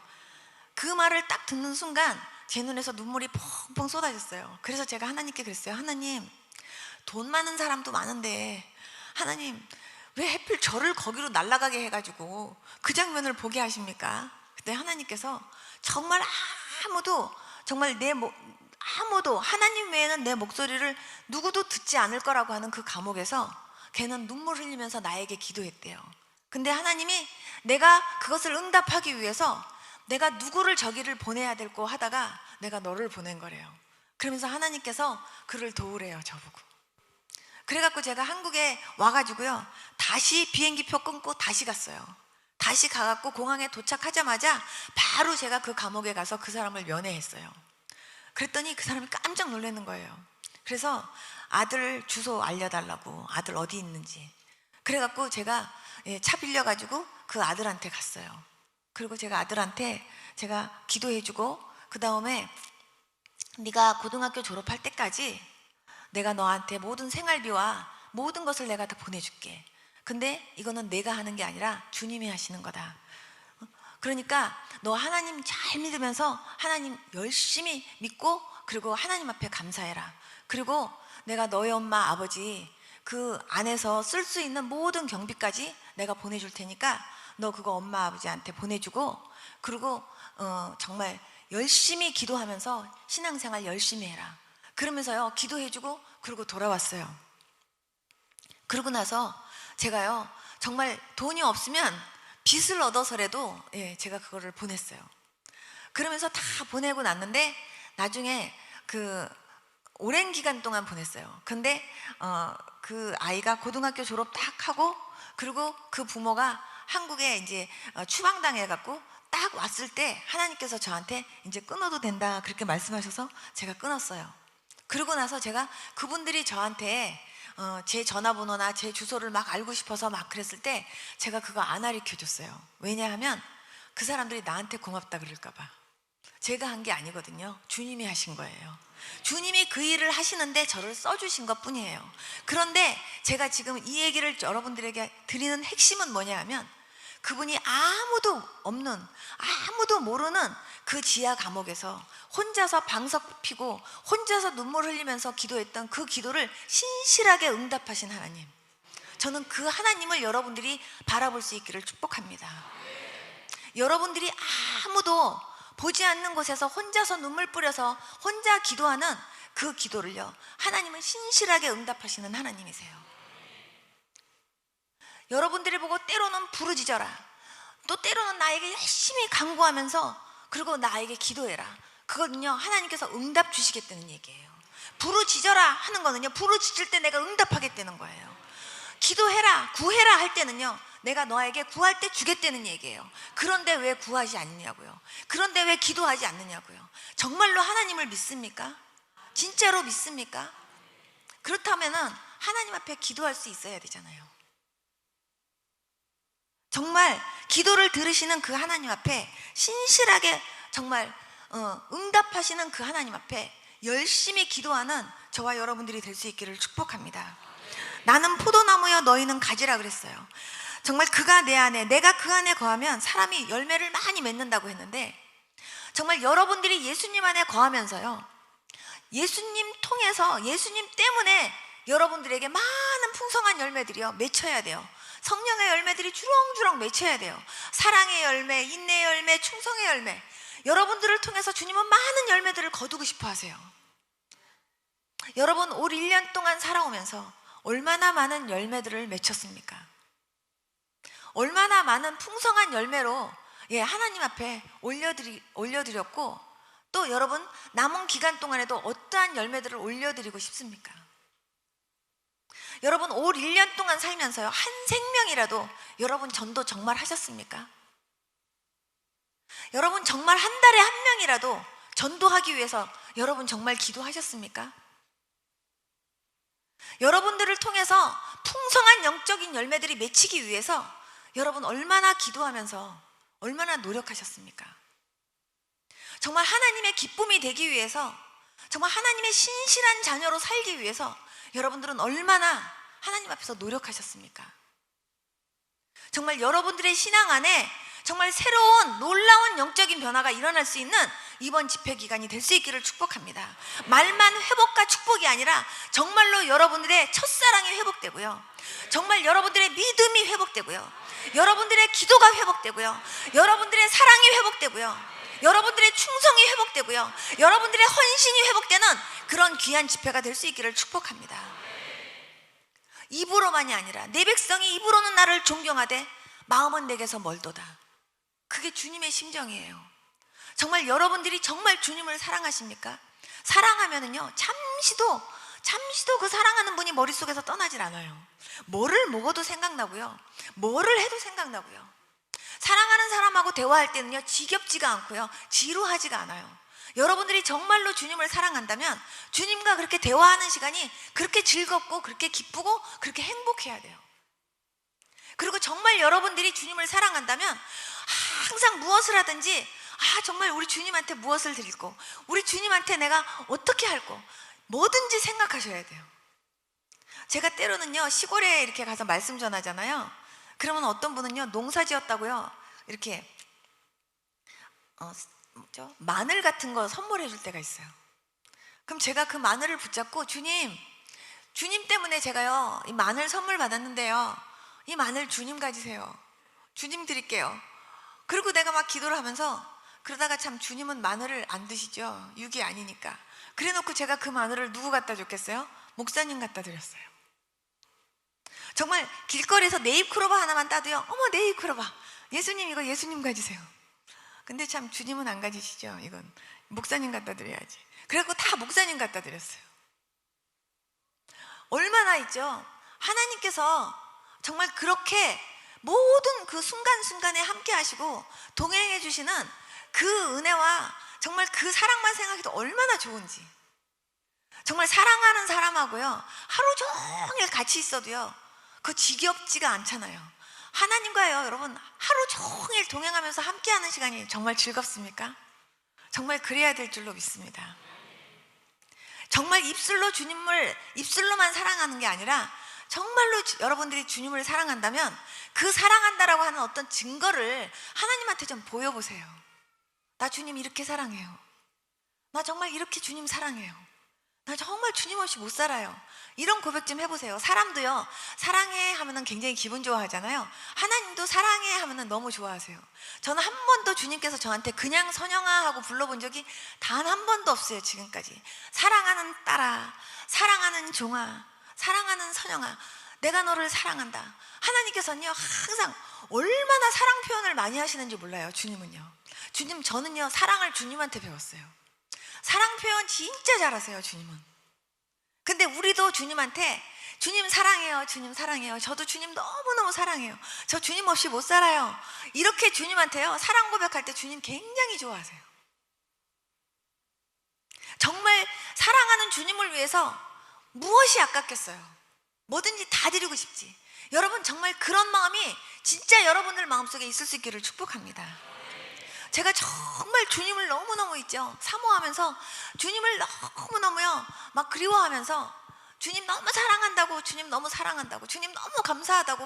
그 말을 딱 듣는 순간 제 눈에서 눈물이 펑펑 쏟아졌어요. 그래서 제가 하나님께 그랬어요. 하나님, 돈 많은 사람도 많은데 하나님, 왜 하필 저를 거기로 날아가게 해가지고 그 장면을 보게 하십니까? 그때 하나님께서 정말 아무도 하나님 외에는 내 목소리를 누구도 듣지 않을 거라고 하는 그 감옥에서 걔는 눈물 흘리면서 나에게 기도했대요. 근데 하나님이 내가 그것을 응답하기 위해서 내가 누구를 저기를 보내야 될 거 하다가 내가 너를 보낸 거래요. 그러면서 하나님께서 그를 도우래요, 저보고. 그래갖고 제가 한국에 와가지고요, 다시 비행기표 끊고 다시 갔어요. 다시 가갖고 공항에 도착하자마자 바로 제가 그 감옥에 가서 그 사람을 면회했어요. 그랬더니 그 사람이 깜짝 놀라는 거예요. 그래서 아들 주소 알려달라고, 아들 어디 있는지. 그래갖고 제가 차 빌려가지고 그 아들한테 갔어요. 그리고 제가 아들한테 제가 기도해주고, 그 다음에 네가 고등학교 졸업할 때까지 내가 너한테 모든 생활비와 모든 것을 내가 다 보내줄게. 근데 이거는 내가 하는 게 아니라 주님이 하시는 거다. 그러니까 너 하나님 잘 믿으면서 하나님 열심히 믿고 그리고 하나님 앞에 감사해라. 그리고 내가 너희 엄마 아버지 그 안에서 쓸 수 있는 모든 경비까지 내가 보내줄 테니까 너 그거 엄마 아버지한테 보내주고, 그리고 정말 열심히 기도하면서 신앙생활 열심히 해라. 그러면서요 기도해주고 그리고 돌아왔어요. 그러고 나서 제가요 정말 돈이 없으면 빚을 얻어서라도 제가 그거를 보냈어요. 그러면서 다 보내고 났는데 나중에 그 오랜 기간 동안 보냈어요. 근데 그 아이가 고등학교 졸업 딱 하고, 그리고 그 부모가 한국에 이제 추방당해 갖고 딱 왔을 때 하나님께서 저한테 이제 끊어도 된다 그렇게 말씀하셔서 제가 끊었어요. 그러고 나서 제가 그분들이 저한테 제 전화번호나 제 주소를 막 알고 싶어서 막 그랬을 때 제가 그거 안 가르쳐 줬어요. 왜냐하면 그 사람들이 나한테 고맙다 그럴까 봐. 제가 한 게 아니거든요. 주님이 하신 거예요. 주님이 그 일을 하시는데 저를 써주신 것 뿐이에요. 그런데 제가 지금 이 얘기를 여러분들에게 드리는 핵심은 뭐냐 하면, 그분이 아무도 없는, 아무도 모르는 그 지하 감옥에서 혼자서 방석 피고 혼자서 눈물 흘리면서 기도했던 그 기도를 신실하게 응답하신 하나님, 저는 그 하나님을 여러분들이 바라볼 수 있기를 축복합니다. 여러분들이 아무도 보지 않는 곳에서 혼자서 눈물 뿌려서 혼자 기도하는 그 기도를요, 하나님은 신실하게 응답하시는 하나님이세요. 여러분들이 보고 때로는 부르짖어라, 또 때로는 나에게 열심히 간구하면서 그리고 나에게 기도해라, 그거는요 하나님께서 응답 주시겠다는 얘기예요. 부르짖어라 하는 거는요, 부르짖을 때 내가 응답하겠다는 거예요. 기도해라, 구해라 할 때는요, 내가 너에게 구할 때 주겠다는 얘기예요. 그런데 왜 구하지 않느냐고요? 그런데 왜 기도하지 않느냐고요? 정말로 하나님을 믿습니까? 진짜로 믿습니까? 그렇다면은 하나님 앞에 기도할 수 있어야 되잖아요. 정말 기도를 들으시는 그 하나님 앞에 신실하게 정말 응답하시는 그 하나님 앞에 열심히 기도하는 저와 여러분들이 될 수 있기를 축복합니다. 나는 포도나무여 너희는 가지라 그랬어요. 정말 그가 내 안에, 내가 그 안에 거하면 사람이 열매를 많이 맺는다고 했는데, 정말 여러분들이 예수님 안에 거하면서요, 예수님 통해서, 예수님 때문에 여러분들에게 많은 풍성한 열매들이요 맺혀야 돼요. 성령의 열매들이 주렁주렁 맺혀야 돼요. 사랑의 열매, 인내의 열매, 충성의 열매. 여러분들을 통해서 주님은 많은 열매들을 거두고 싶어 하세요. 여러분 올 1년 동안 살아오면서 얼마나 많은 열매들을 맺혔습니까? 얼마나 많은 풍성한 열매로 하나님 앞에 올려드렸고, 또 여러분 남은 기간 동안에도 어떠한 열매들을 올려드리고 싶습니까? 여러분 올 1년 동안 살면서요, 한 생명이라도 여러분 전도 정말 하셨습니까? 여러분 정말 한 달에 한 명이라도 전도하기 위해서 여러분 정말 기도하셨습니까? 여러분들을 통해서 풍성한 영적인 열매들이 맺히기 위해서 여러분 얼마나 기도하면서 얼마나 노력하셨습니까? 정말 하나님의 기쁨이 되기 위해서, 정말 하나님의 신실한 자녀로 살기 위해서 여러분들은 얼마나 하나님 앞에서 노력하셨습니까? 정말 여러분들의 신앙 안에 정말 새로운 놀라운 영적인 변화가 일어날 수 있는 이번 집회 기간이 될 수 있기를 축복합니다. 말만 회복과 축복이 아니라 정말로 여러분들의 첫사랑이 회복되고요, 정말 여러분들의 믿음이 회복되고요, 여러분들의 기도가 회복되고요, 여러분들의 사랑이 회복되고요, 여러분들의 충성이 회복되고요, 여러분들의 헌신이 회복되는 그런 귀한 집회가 될 수 있기를 축복합니다. 입으로만이 아니라 내 백성이 입으로는 나를 존경하되 마음은 내게서 멀도다. 그게 주님의 심정이에요. 정말 여러분들이 정말 주님을 사랑하십니까? 사랑하면은요, 잠시도 그 사랑하는 분이 머릿속에서 떠나질 않아요. 뭐를 먹어도 생각나고요, 뭐를 해도 생각나고요. 사랑하는 사람하고 대화할 때는요, 지겹지가 않고요, 지루하지가 않아요. 여러분들이 정말로 주님을 사랑한다면 주님과 그렇게 대화하는 시간이 그렇게 즐겁고 그렇게 기쁘고 그렇게 행복해야 돼요. 그리고 정말 여러분들이 주님을 사랑한다면 항상 무엇을 하든지 정말 우리 주님한테 무엇을 드리고 우리 주님한테 내가 어떻게 할고 뭐든지 생각하셔야 돼요. 제가 때로는요, 시골에 이렇게 가서 말씀 전하잖아요. 그러면 어떤 분은요, 농사 지었다고요, 이렇게 마늘 같은 거 선물해 줄 때가 있어요. 그럼 제가 그 마늘을 붙잡고, 주님 때문에 제가요 이 마늘 선물 받았는데요, 이 마늘 주님 가지세요, 주님 드릴게요. 그리고 내가 막 기도를 하면서, 그러다가 참 주님은 마늘을 안 드시죠, 육이 아니니까. 그래 놓고 제가 그 마늘을 누구 갖다 줬겠어요? 목사님 갖다 드렸어요. 정말 길거리에서 네잎크로버 하나만 따도요, 어머 네잎크로버, 예수님 이거 예수님 가지세요. 근데 참 주님은 안 가지시죠. 이건 목사님 갖다 드려야지. 그래갖고 다 목사님 갖다 드렸어요. 얼마나 있죠. 하나님께서 정말 그렇게 모든 그 순간순간에 함께 하시고 동행해 주시는 그 은혜와 정말 그 사랑만 생각해도 얼마나 좋은지. 정말 사랑하는 사람하고요, 하루 종일 같이 있어도요, 그거 지겹지가 않잖아요. 하나님과요, 여러분, 하루 종일 동행하면서 함께하는 시간이 정말 즐겁습니까? 정말 그래야 될 줄로 믿습니다. 정말 입술로만 사랑하는 게 아니라 정말로 여러분들이 주님을 사랑한다면 그 사랑한다라고 하는 어떤 증거를 하나님한테 좀 보여보세요. 나 주님 이렇게 사랑해요. 나 정말 이렇게 주님 사랑해요. 나 정말 주님 없이 못 살아요. 이런 고백 좀 해보세요. 사람도요, 사랑해 하면은 굉장히 기분 좋아하잖아요. 하나님도 사랑해 하면은 너무 좋아하세요. 저는 한 번도 주님께서 저한테 그냥 선영아 하고 불러본 적이 단 한 번도 없어요. 지금까지. 사랑하는 딸아, 사랑하는 종아, 사랑하는 선영아, 내가 너를 사랑한다. 하나님께서는요, 항상 얼마나 사랑 표현을 많이 하시는지 몰라요. 주님은요. 저는요, 사랑을 주님한테 배웠어요. 사랑 표현 진짜 잘하세요. 주님은. 근데 우리도 주님한테 주님 사랑해요, 주님 사랑해요, 저도 주님 너무너무 사랑해요, 저 주님 없이 못 살아요, 이렇게 주님한테요 사랑 고백할 때 주님 굉장히 좋아하세요. 정말 사랑하는 주님을 위해서 무엇이 아깝겠어요. 뭐든지 다 드리고 싶지. 여러분, 정말 그런 마음이 진짜 여러분들 마음속에 있을 수 있기를 축복합니다. 제가 정말 주님을 너무너무 있죠, 사모하면서 주님을 너무너무요 막 그리워하면서 주님 너무 사랑한다고, 주님 너무 사랑한다고, 주님 너무 감사하다고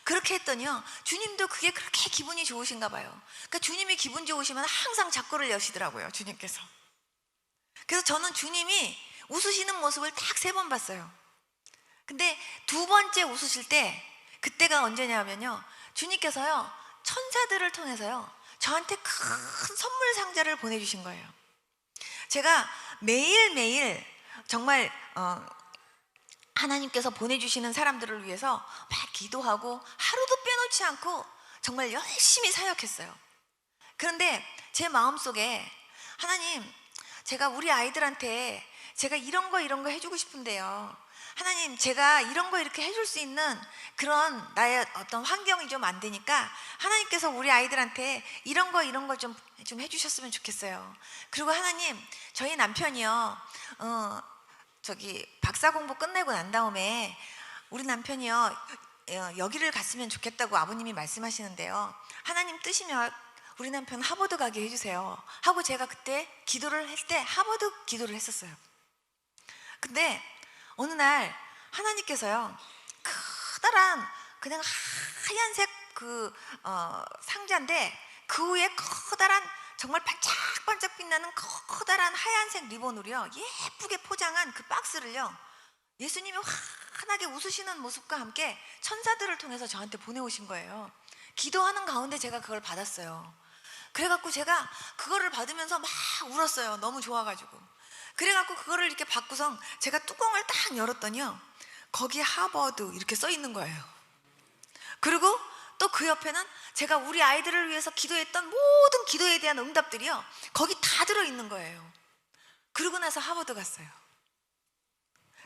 그렇게 했더니요, 주님도 그게 그렇게 기분이 좋으신가 봐요. 그러니까 주님이 기분 좋으시면 항상 작고를 여시더라고요, 주님께서. 그래서 저는 주님이 웃으시는 모습을 딱 3번 봤어요. 근데 2번째 웃으실 때, 그때가 언제냐면요, 주님께서요 천사들을 통해서요 저한테 큰 선물 상자를 보내주신 거예요. 제가 매일매일 정말 하나님께서 보내주시는 사람들을 위해서 막 기도하고 하루도 빼놓지 않고 정말 열심히 사역했어요. 그런데 제 마음속에, 하나님, 제가 우리 아이들한테 제가 이런 거 해주고 싶은데요, 하나님, 제가 이런 거 이렇게 해줄 수 있는 그런 나의 어떤 환경이 좀 안 되니까 하나님께서 우리 아이들한테 이런 거 좀 해주셨으면 좋겠어요. 그리고 하나님, 저희 남편이요 박사 공부 끝내고 난 다음에 우리 남편이요 여기를 갔으면 좋겠다고 아버님이 말씀하시는데요, 하나님 뜻이면 우리 남편 하버드 가게 해주세요 하고 제가 그때 기도를 할 때 하버드 기도를 했었어요. 근데 어느 날 하나님께서요 커다란 그냥 하얀색 상자인데 그 위에 커다란, 정말 반짝반짝 빛나는 커다란 하얀색 리본으로요 예쁘게 포장한 그 박스를요 예수님이 환하게 웃으시는 모습과 함께 천사들을 통해서 저한테 보내오신 거예요. 기도하는 가운데 제가 그걸 받았어요. 그래갖고 제가 그거를 받으면서 막 울었어요. 너무 좋아가지고. 그래갖고 그거를 이렇게 받고선 제가 뚜껑을 딱 열었더니요 거기에 하버드 이렇게 써 있는 거예요. 그리고 또 그 옆에는 제가 우리 아이들을 위해서 기도했던 모든 기도에 대한 응답들이요 거기 다 들어있는 거예요. 그러고 나서 하버드 갔어요.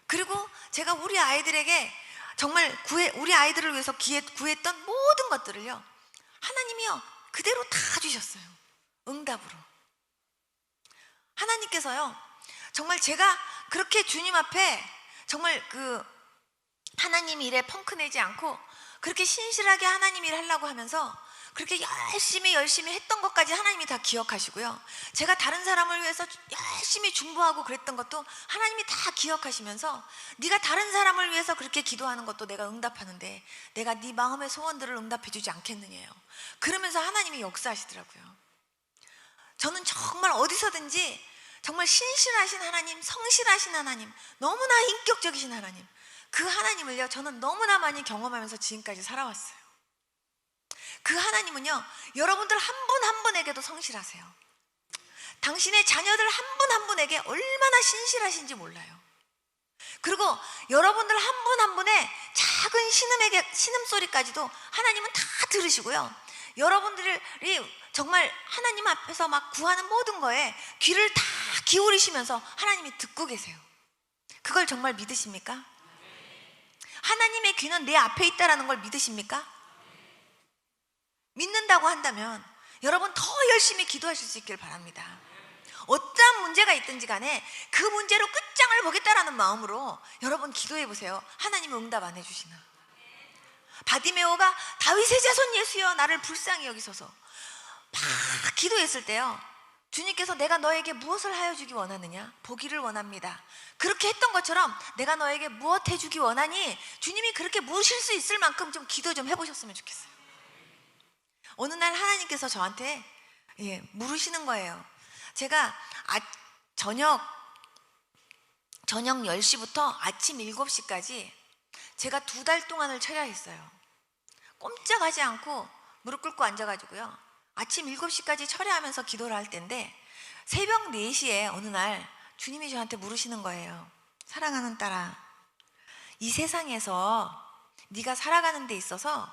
그리고 제가 우리 아이들에게 정말 우리 아이들을 위해서 구했던 모든 것들을요 하나님이요 그대로 다 주셨어요. 응답으로. 하나님께서요 정말 제가 그렇게 주님 앞에 정말 하나님 일에 펑크내지 않고 그렇게 신실하게 하나님 일 하려고 하면서 그렇게 열심히 했던 것까지 하나님이 다 기억하시고요, 제가 다른 사람을 위해서 열심히 중보하고 그랬던 것도 하나님이 다 기억하시면서, 네가 다른 사람을 위해서 그렇게 기도하는 것도 내가 응답하는데 내가 네 마음의 소원들을 응답해 주지 않겠느냐요. 그러면서 하나님이 역사하시더라고요. 저는 정말 어디서든지 정말 신실하신 하나님, 성실하신 하나님, 너무나 인격적이신 하나님, 그 하나님을요 저는 너무나 많이 경험하면서 지금까지 살아왔어요. 그 하나님은요 여러분들 한 분 한 분에게도 성실하세요. 당신의 자녀들 한 분 한 분에게 얼마나 신실하신지 몰라요. 그리고 여러분들 한 분 한 분의 작은 신음소리까지도 하나님은 다 들으시고요. 여러분들이 정말 하나님 앞에서 막 구하는 모든 거에 귀를 다 기울이시면서 하나님이 듣고 계세요. 그걸 정말 믿으십니까? 하나님의 귀는 내 앞에 있다라는 걸 믿으십니까? 믿는다고 한다면 여러분 더 열심히 기도하실 수 있길 바랍니다. 어떠한 문제가 있든지 간에 그 문제로 끝장을 보겠다라는 마음으로 여러분 기도해 보세요. 하나님은 응답 안 해주시나. 바디메오가 다윗의 자손 예수여 나를 불쌍히 여기소서 막 기도했을 때요, 주님께서 내가 너에게 무엇을 하여 주기 원하느냐? 보기를 원합니다. 그렇게 했던 것처럼 내가 너에게 무엇 해주기 원하니? 주님이 그렇게 물으실 수 있을 만큼 좀 기도 좀 해보셨으면 좋겠어요. 어느 날 하나님께서 저한테 물으시는 거예요. 제가 저녁 10시부터 아침 7시까지 제가 2달 동안을 철야했어요. 꼼짝하지 않고 무릎 꿇고 앉아가지고요, 아침 7시까지 철야하면서 기도를 할 때인데 새벽 4시에 어느 날 주님이 저한테 물으시는 거예요. 사랑하는 딸아, 이 세상에서 네가 살아가는 데 있어서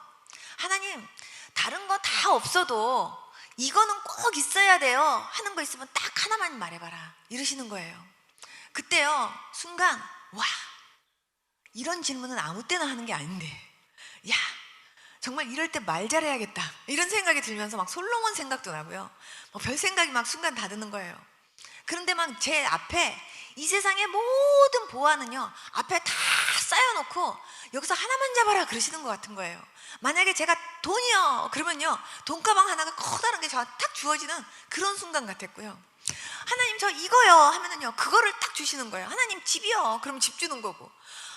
하나님 다른 거 다 없어도 이거는 꼭 있어야 돼요 하는 거 있으면 딱 하나만 말해봐라 이러시는 거예요. 그때요 순간 와, 이런 질문은 아무 때나 하는 게 아닌데, 야 정말 이럴 때 말 잘해야겠다 이런 생각이 들면서 막 솔로몬 생각도 나고요, 별 생각이 막 순간 다 드는 거예요. 그런데 막 제 앞에 이 세상의 모든 보화는요 앞에 다 쌓여놓고 여기서 하나만 잡아라 그러시는 것 같은 거예요. 만약에 제가 돈이요 그러면요 돈가방 하나가 커다란 게 저한테 탁 주어지는 그런 순간 같았고요. 하나님 저 이거요 하면은요 그거를 딱 주시는 거예요. 하나님 집이요 그럼 집 주는 거고,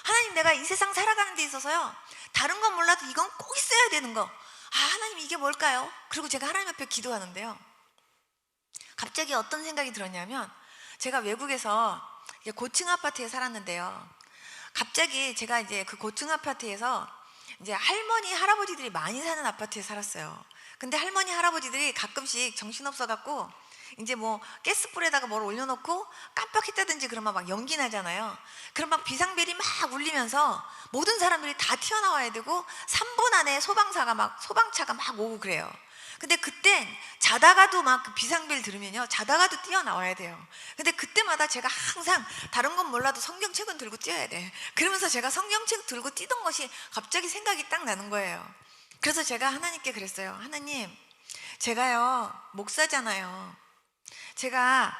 하나님 내가 이 세상 살아가는 데 있어서요 다른 건 몰라도 이건 꼭 있어야 되는 거, 하나님 이게 뭘까요? 그리고 제가 하나님 앞에 기도하는데요, 갑자기 어떤 생각이 들었냐면, 제가 외국에서 고층 아파트에 살았는데요, 갑자기 제가 이제 그 고층 아파트에서 이제 할머니 할아버지들이 많이 사는 아파트에 살았어요. 근데 할머니 할아버지들이 가끔씩 정신없어 갖고 이제 뭐 가스불에다가 뭘 올려놓고 깜빡했다든지 그러면 막 연기 나잖아요. 그럼 막 비상벨이 막 울리면서 모든 사람들이 다 튀어나와야 되고 3분 안에 소방차가 막 오고 그래요. 근데 그때 자다가도 막 그 비상벨 들으면요 자다가도 뛰어나와야 돼요. 근데 그때마다 제가 항상 다른 건 몰라도 성경책은 들고 뛰어야 돼. 그러면서 제가 성경책 들고 뛰던 것이 갑자기 생각이 딱 나는 거예요. 그래서 제가 하나님께 그랬어요. 하나님, 제가요 목사잖아요. 제가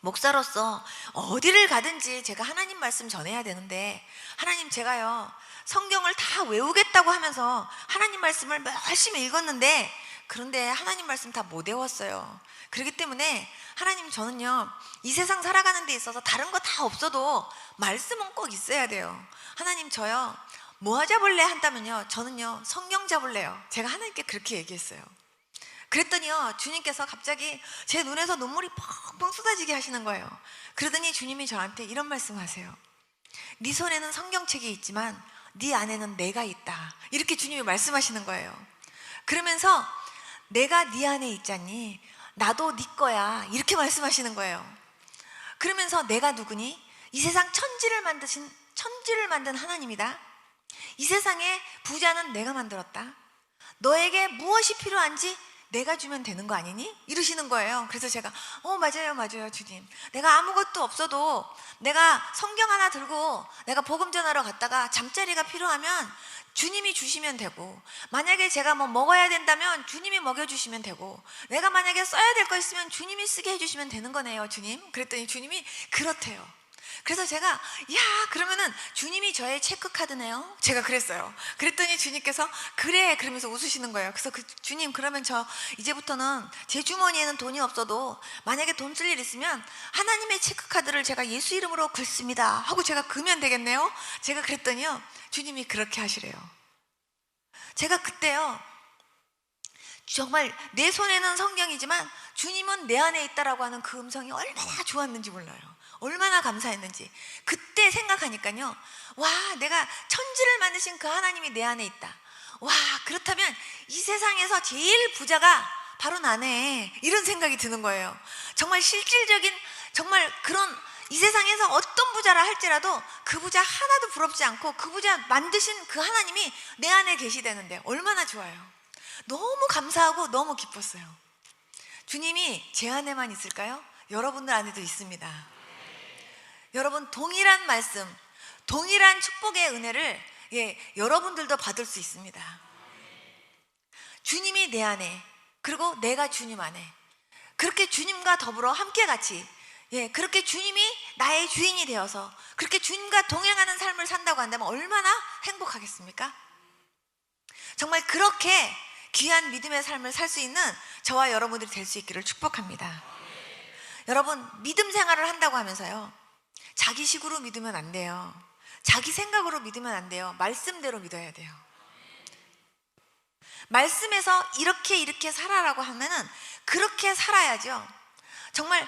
목사로서 어디를 가든지 제가 하나님 말씀 전해야 되는데, 하나님 제가요 성경을 다 외우겠다고 하면서 하나님 말씀을 열심히 읽었는데 그런데 하나님 말씀 다 못 외웠어요. 그렇기 때문에 하나님 저는요 이 세상 살아가는 데 있어서 다른 거 다 없어도 말씀은 꼭 있어야 돼요. 하나님 저요 뭐 잡을래 한다면요 저는요 성경 잡을래요. 제가 하나님께 그렇게 얘기했어요. 그랬더니요 주님께서 갑자기 제 눈에서 눈물이 펑펑 쏟아지게 하시는 거예요. 그러더니 주님이 저한테 이런 말씀하세요. 네 손에는 성경책이 있지만 네 안에는 내가 있다, 이렇게 주님이 말씀하시는 거예요. 그러면서 내가 네 안에 있잖니 나도 네 거야, 이렇게 말씀하시는 거예요. 그러면서 내가 누구니? 이 세상 천지를 만든 하나님이다. 이 세상의 부자는 내가 만들었다. 너에게 무엇이 필요한지 내가 주면 되는 거 아니니? 이러시는 거예요. 그래서 제가 맞아요 주님, 내가 아무것도 없어도 내가 성경 하나 들고 내가 복음 전하러 갔다가 잠자리가 필요하면 주님이 주시면 되고, 만약에 제가 뭐 먹어야 된다면 주님이 먹여주시면 되고, 내가 만약에 써야 될 거 있으면 주님이 쓰게 해주시면 되는 거네요 주님. 그랬더니 주님이 그렇대요. 그래서 제가 그러면은 주님이 저의 체크카드네요, 제가 그랬어요. 그랬더니 주님께서 그래 그러면서 웃으시는 거예요. 그래서 주님 그러면 저 이제부터는 제 주머니에는 돈이 없어도 만약에 돈 쓸 일 있으면 하나님의 체크카드를 제가 예수 이름으로 긁습니다 하고 제가 그면 되겠네요. 제가 그랬더니요 주님이 그렇게 하시래요. 제가 그때요 정말 내 손에는 성경이지만 주님은 내 안에 있다라고 하는 그 음성이 얼마나 좋았는지 몰라요. 얼마나 감사했는지 그때 생각하니까요, 와 내가 천지를 만드신 그 하나님이 내 안에 있다. 와 그렇다면 이 세상에서 제일 부자가 바로 나네, 이런 생각이 드는 거예요. 정말 실질적인 정말 그런 이 세상에서 어떤 부자라 할지라도 그 부자 하나도 부럽지 않고 그 부자 만드신 그 하나님이 내 안에 계시다는데 얼마나 좋아요. 너무 감사하고 너무 기뻤어요. 주님이 제 안에만 있을까요? 여러분들 안에도 있습니다. 여러분, 동일한 말씀, 동일한 축복의 은혜를 여러분들도 받을 수 있습니다. 주님이 내 안에, 그리고 내가 주님 안에, 그렇게 주님과 더불어 함께 같이, 그렇게 주님이 나의 주인이 되어서 그렇게 주님과 동행하는 삶을 산다고 한다면 얼마나 행복하겠습니까? 정말 그렇게 귀한 믿음의 삶을 살 수 있는 저와 여러분들이 될 수 있기를 축복합니다. 여러분, 믿음 생활을 한다고 하면서요, 자기식으로 믿으면 안 돼요. 자기 생각으로 믿으면 안 돼요. 말씀대로 믿어야 돼요. 말씀에서 이렇게 살아라고 하면은 그렇게 살아야죠. 정말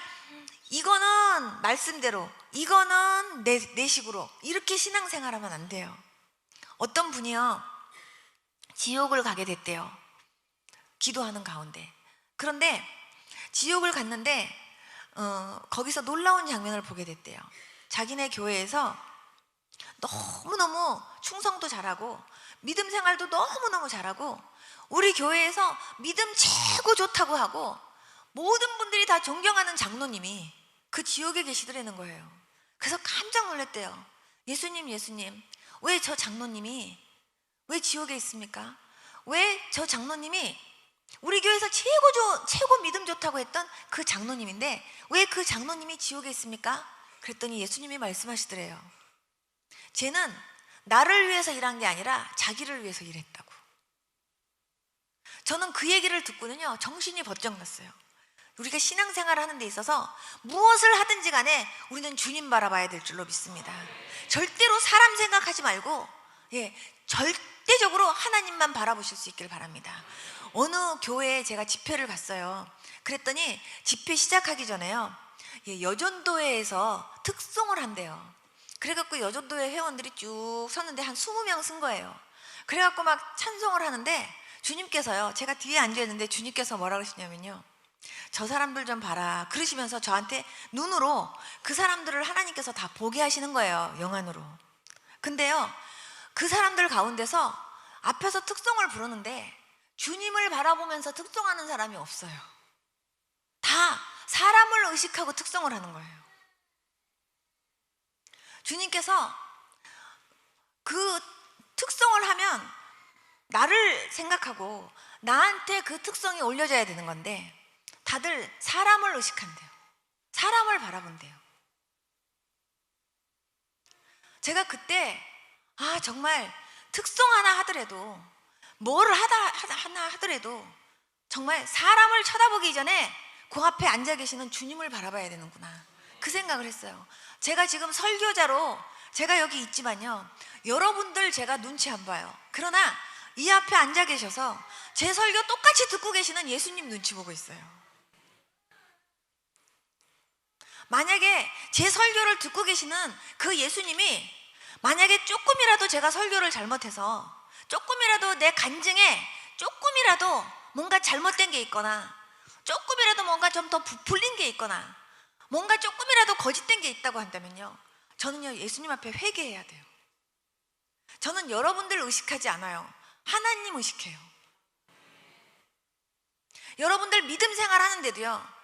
이거는 말씀대로, 이거는 내 식으로, 이렇게 신앙생활하면 안 돼요. 어떤 분이요, 지옥을 가게 됐대요. 기도하는 가운데. 그런데 지옥을 갔는데 거기서 놀라운 장면을 보게 됐대요. 자기네 교회에서 너무너무 충성도 잘하고 믿음 생활도 너무너무 잘하고 우리 교회에서 믿음 최고 좋다고 하고 모든 분들이 다 존경하는 장로님이 그 지옥에 계시더라는 거예요. 그래서 깜짝 놀랐대요. 예수님, 왜 저 장로님이 왜 지옥에 있습니까? 왜 저 장로님이 우리 교회에서 최고 믿음 좋다고 했던 그 장로님인데 왜 그 장로님이 지옥에 있습니까? 그랬더니 예수님이 말씀하시더래요. 쟤는 나를 위해서 일한 게 아니라 자기를 위해서 일했다고. 저는 그 얘기를 듣고는요, 정신이 번쩍 났어요. 우리가 신앙생활을 하는 데 있어서 무엇을 하든지 간에 우리는 주님 바라봐야 될 줄로 믿습니다. 절대로 사람 생각하지 말고 절대적으로 하나님만 바라보실 수 있기를 바랍니다. 어느 교회에 제가 집회를 갔어요. 그랬더니 집회 시작하기 전에요, 여전도회에서 특송을 한대요. 그래갖고 여전도회 회원들이 쭉 섰는데 한 20명 쓴 거예요. 그래갖고 막 찬송을 하는데 주님께서요, 제가 뒤에 앉아있는데 주님께서 뭐라 그러시냐면요, 저 사람들 좀 봐라 그러시면서 저한테 눈으로 그 사람들을 하나님께서 다 보게 하시는 거예요, 영안으로. 근데요, 그 사람들 가운데서 앞에서 특송을 부르는데 주님을 바라보면서 특송하는 사람이 없어요. 다 사람을 의식하고 특송을 하는 거예요. 주님께서 그 특송을 하면 나를 생각하고 나한테 그 특성이 올려져야 되는 건데 다들 사람을 의식한대요. 사람을 바라본대요. 제가 그때 정말 특성 하나 하더라도 뭘 하나 하더라도 정말 사람을 쳐다보기 전에 그 앞에 앉아 계시는 주님을 바라봐야 되는구나, 그 생각을 했어요. 제가 지금 설교자로 제가 여기 있지만요, 여러분들 제가 눈치 안 봐요. 그러나 이 앞에 앉아 계셔서 제 설교 똑같이 듣고 계시는 예수님 눈치 보고 있어요. 만약에 제 설교를 듣고 계시는 그 예수님이 만약에 조금이라도 제가 설교를 잘못해서 조금이라도 내 간증에 조금이라도 뭔가 잘못된 게 있거나 조금이라도 뭔가 좀 더 부풀린 게 있거나 뭔가 조금이라도 거짓된 게 있다고 한다면요, 저는요 예수님 앞에 회개해야 돼요. 저는 여러분들 의식하지 않아요. 하나님 의식해요. 여러분들 믿음 생활 하는데도요,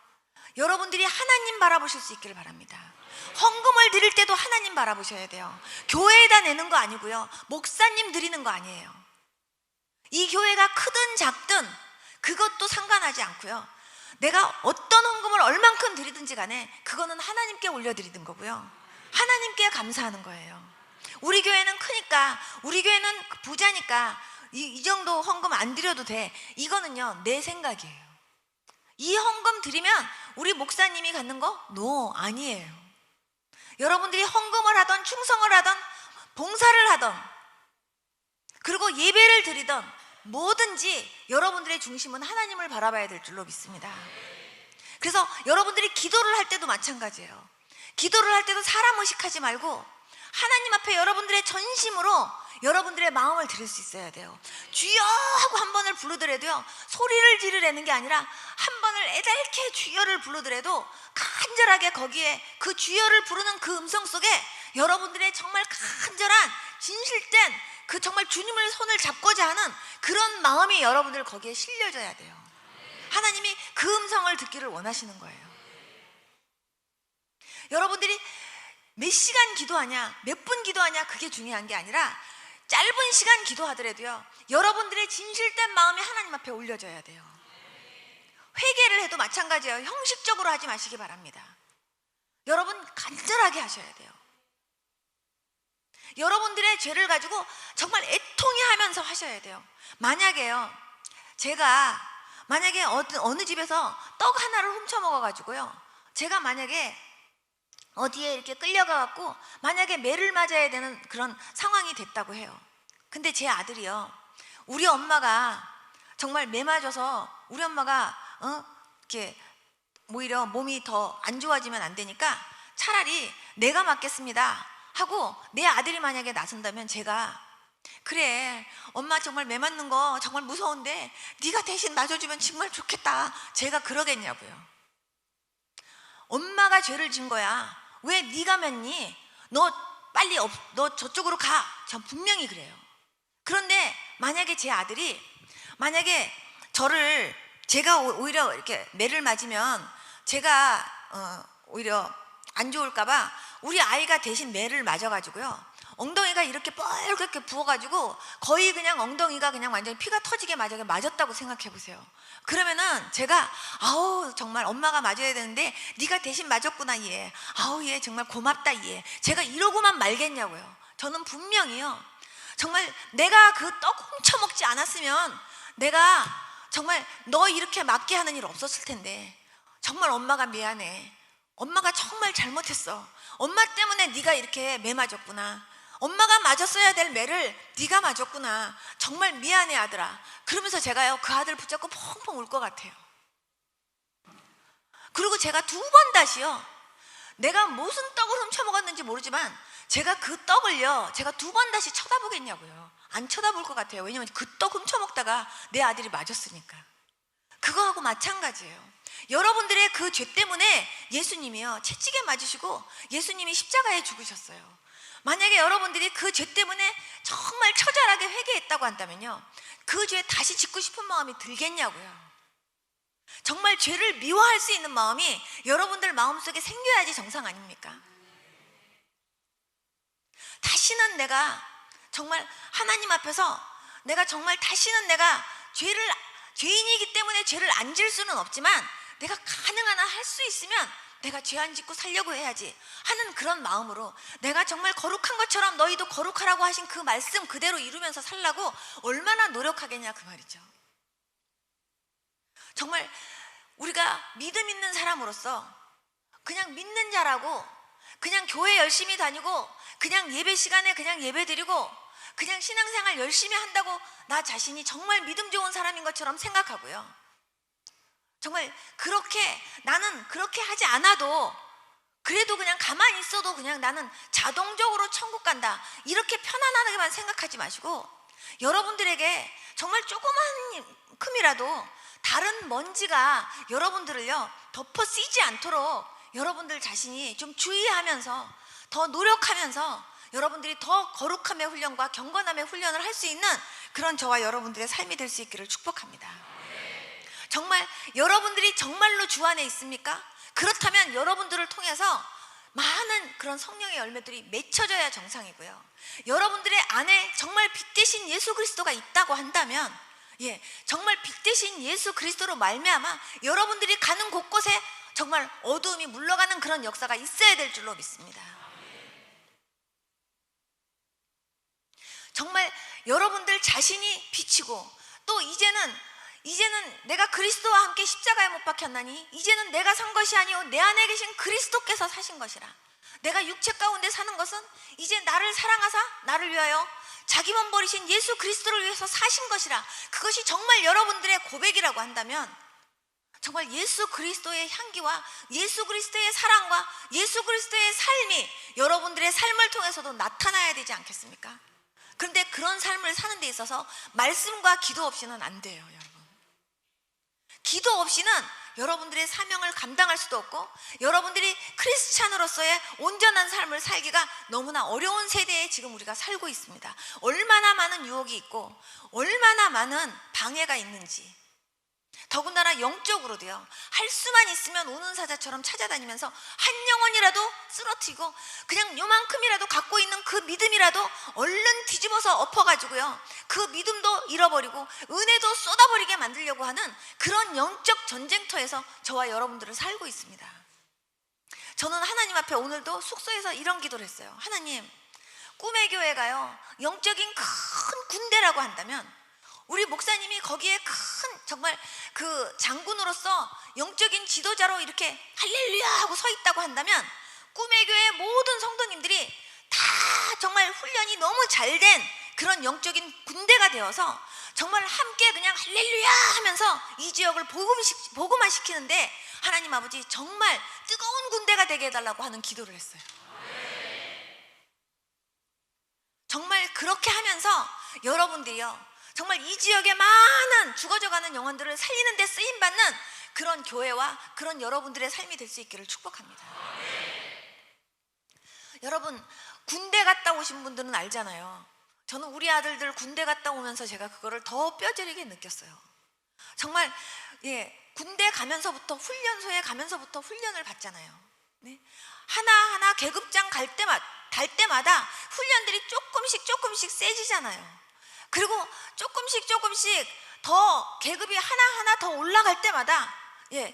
여러분들이 하나님 바라보실 수 있기를 바랍니다. 헌금을 드릴 때도 하나님 바라보셔야 돼요. 교회에다 내는 거 아니고요, 목사님 드리는 거 아니에요. 이 교회가 크든 작든 그것도 상관하지 않고요, 내가 어떤 헌금을 얼만큼 드리든지 간에 그거는 하나님께 올려드리는 거고요, 하나님께 감사하는 거예요. 우리 교회는 크니까, 우리 교회는 부자니까 이 정도 헌금 안 드려도 돼, 이거는요 내 생각이에요. 이 헌금 드리면 우리 목사님이 갖는 거? 아니에요. 여러분들이 헌금을 하던 충성을 하던 봉사를 하던 그리고 예배를 드리던 뭐든지 여러분들의 중심은 하나님을 바라봐야 될 줄로 믿습니다. 그래서 여러분들이 기도를 할 때도 마찬가지예요. 기도를 할 때도 사람 의식하지 말고 하나님 앞에 여러분들의 전심으로 여러분들의 마음을 드릴 수 있어야 돼요. 주여 하고 한 번을 부르더라도요, 소리를 지르려는 게 아니라 한 번을 애달게 주여를 부르더라도 간절하게 거기에 그 주여를 부르는 그 음성 속에 여러분들의 정말 간절한 진실된 그 정말 주님을 손을 잡고자 하는 그런 마음이 여러분들 거기에 실려져야 돼요. 하나님이 그 음성을 듣기를 원하시는 거예요. 여러분들이 몇 시간 기도하냐, 몇 분 기도하냐, 그게 중요한 게 아니라 짧은 시간 기도하더라도요, 여러분들의 진실된 마음이 하나님 앞에 올려져야 돼요. 회개를 해도 마찬가지예요. 형식적으로 하지 마시기 바랍니다. 여러분 간절하게 하셔야 돼요. 여러분들의 죄를 가지고 정말 애통해 하면서 하셔야 돼요. 만약에요, 제가 만약에 어느 집에서 떡 하나를 훔쳐 먹어가지고요, 제가 만약에 어디에 이렇게 끌려가갖고 만약에 매를 맞아야 되는 그런 상황이 됐다고 해요. 근데 제 아들이요, 우리 엄마가 정말 매 맞아서 우리 엄마가 이렇게 오히려 몸이 더 안 좋아지면 안 되니까 차라리 내가 맞겠습니다 하고 내 아들이 만약에 나선다면 제가, 그래 엄마 정말 매 맞는 거 정말 무서운데 네가 대신 맞아주면 정말 좋겠다, 제가 그러겠냐고요. 엄마가 죄를 진 거야, 왜 네가 맞니? 너 빨리 너 저쪽으로 가. 전 분명히 그래요. 그런데 만약에 제 아들이 만약에 제가 오히려 이렇게 매를 맞으면 제가 오히려 안 좋을까봐 우리 아이가 대신 매를 맞아가지고요, 엉덩이가 이렇게 뻘겋게 부어가지고 거의 그냥 엉덩이가 그냥 완전히 피가 터지게 맞았다고 생각해 보세요. 그러면은 제가 아우 정말 엄마가 맞아야 되는데 네가 대신 맞았구나 얘, 아우 얘 정말 고맙다 얘, 제가 이러고만 말겠냐고요. 저는 분명히요, 정말 내가 그 떡 훔쳐먹지 않았으면 내가 정말 너 이렇게 맞게 하는 일 없었을 텐데, 정말 엄마가 미안해, 엄마가 정말 잘못했어, 엄마 때문에 네가 이렇게 매 맞았구나, 엄마가 맞았어야 될 매를 네가 맞았구나, 정말 미안해 아들아. 그러면서 제가요 그 아들 붙잡고 펑펑 울 것 같아요. 그리고 제가 두 번 다시요, 내가 무슨 떡을 훔쳐먹었는지 모르지만 제가 그 떡을요 제가 두 번 다시 쳐다보겠냐고요. 안 쳐다볼 것 같아요. 왜냐면 그 떡 훔쳐먹다가 내 아들이 맞았으니까. 그거하고 마찬가지예요. 여러분들의 그 죄 때문에 예수님이요 채찍에 맞으시고 예수님이 십자가에 죽으셨어요. 만약에 여러분들이 그 죄 때문에 정말 처절하게 회개했다고 한다면요, 그 죄 다시 짓고 싶은 마음이 들겠냐고요. 정말 죄를 미워할 수 있는 마음이 여러분들 마음속에 생겨야지 정상 아닙니까? 다시는 내가 정말 하나님 앞에서 내가 정말 다시는 내가 죄인이기 때문에 죄를 안 질 수는 없지만 내가 가능한 한 할 수 있으면 내가 죄 안 짓고 살려고 해야지 하는 그런 마음으로 내가 정말 거룩한 것처럼 너희도 거룩하라고 하신 그 말씀 그대로 이루면서 살라고 얼마나 노력하겠냐 그 말이죠. 정말 우리가 믿음 있는 사람으로서 그냥 믿는 자라고 그냥 교회 열심히 다니고 그냥 예배 시간에 그냥 예배 드리고 그냥 신앙생활 열심히 한다고 나 자신이 정말 믿음 좋은 사람인 것처럼 생각하고요, 정말 그렇게 나는 그렇게 하지 않아도 그래도 그냥 가만히 있어도 그냥 나는 자동적으로 천국 간다 이렇게 편안하게만 생각하지 마시고, 여러분들에게 정말 조그만큼이라도 다른 먼지가 여러분들을요 덮어 쓰이지 않도록 여러분들 자신이 좀 주의하면서 더 노력하면서 여러분들이 더 거룩함의 훈련과 경건함의 훈련을 할 수 있는 그런 저와 여러분들의 삶이 될 수 있기를 축복합니다. 정말 여러분들이 정말로 주 안에 있습니까? 그렇다면 여러분들을 통해서 많은 그런 성령의 열매들이 맺혀져야 정상이고요, 여러분들의 안에 정말 빛 대신 예수 그리스도가 있다고 한다면 정말 빛 대신 예수 그리스도로 말미암아 여러분들이 가는 곳곳에 정말 어두움이 물러가는 그런 역사가 있어야 될 줄로 믿습니다. 정말 여러분들 자신이 빛이고 또 이제는 내가 그리스도와 함께 십자가에 못 박혔나니 이제는 내가 산 것이 아니오 내 안에 계신 그리스도께서 사신 것이라. 내가 육체 가운데 사는 것은 이제 나를 사랑하사 나를 위하여 자기 몸 버리신 예수 그리스도를 위해서 사신 것이라. 그것이 정말 여러분들의 고백이라고 한다면 정말 예수 그리스도의 향기와 예수 그리스도의 사랑과 예수 그리스도의 삶이 여러분들의 삶을 통해서도 나타나야 되지 않겠습니까? 그런데 그런 삶을 사는 데 있어서 말씀과 기도 없이는 안 돼요, 여러분. 기도 없이는 여러분들의 사명을 감당할 수도 없고 여러분들이 크리스찬으로서의 온전한 삶을 살기가 너무나 어려운 세대에 지금 우리가 살고 있습니다. 얼마나 많은 유혹이 있고 얼마나 많은 방해가 있는지, 더군다나 영적으로도요. 할 수만 있으면 우는 사자처럼 찾아다니면서 한 영혼이라도 쓰러뜨리고 그냥 요만큼이라도 갖고 있는 그 믿음이라도 얼른 뒤집어서 엎어가지고요, 그 믿음도 잃어버리고 은혜도 쏟아버리게 만들려고 하는 그런 영적 전쟁터에서 저와 여러분들을 살고 있습니다. 저는 하나님 앞에 오늘도 숙소에서 이런 기도를 했어요. 하나님, 꿈의 교회가요 영적인 큰 군대라고 한다면 우리 목사님이 거기에 큰 정말 그 장군으로서 영적인 지도자로 이렇게 할렐루야 하고 서 있다고 한다면 꿈의 교회 모든 성도님들이 다 정말 훈련이 너무 잘된 그런 영적인 군대가 되어서 정말 함께 그냥 할렐루야 하면서 이 지역을 복음화시키는데 하나님 아버지 정말 뜨거운 군대가 되게 해달라고 하는 기도를 했어요. 정말 그렇게 하면서 여러분들이요 정말 이 지역의 많은 죽어져가는 영혼들을 살리는 데 쓰임받는 그런 교회와 그런 여러분들의 삶이 될 수 있기를 축복합니다. 여러분, 군대 갔다 오신 분들은 알잖아요. 저는 우리 아들들 군대 갔다 오면서 제가 그거를 더 뼈저리게 느꼈어요. 정말 군대 가면서부터 훈련소에 가면서부터 훈련을 받잖아요. 네? 하나하나 계급장 갈 때마다 훈련들이 조금씩 세지잖아요. 그리고 조금씩 더 계급이 하나하나 더 올라갈 때마다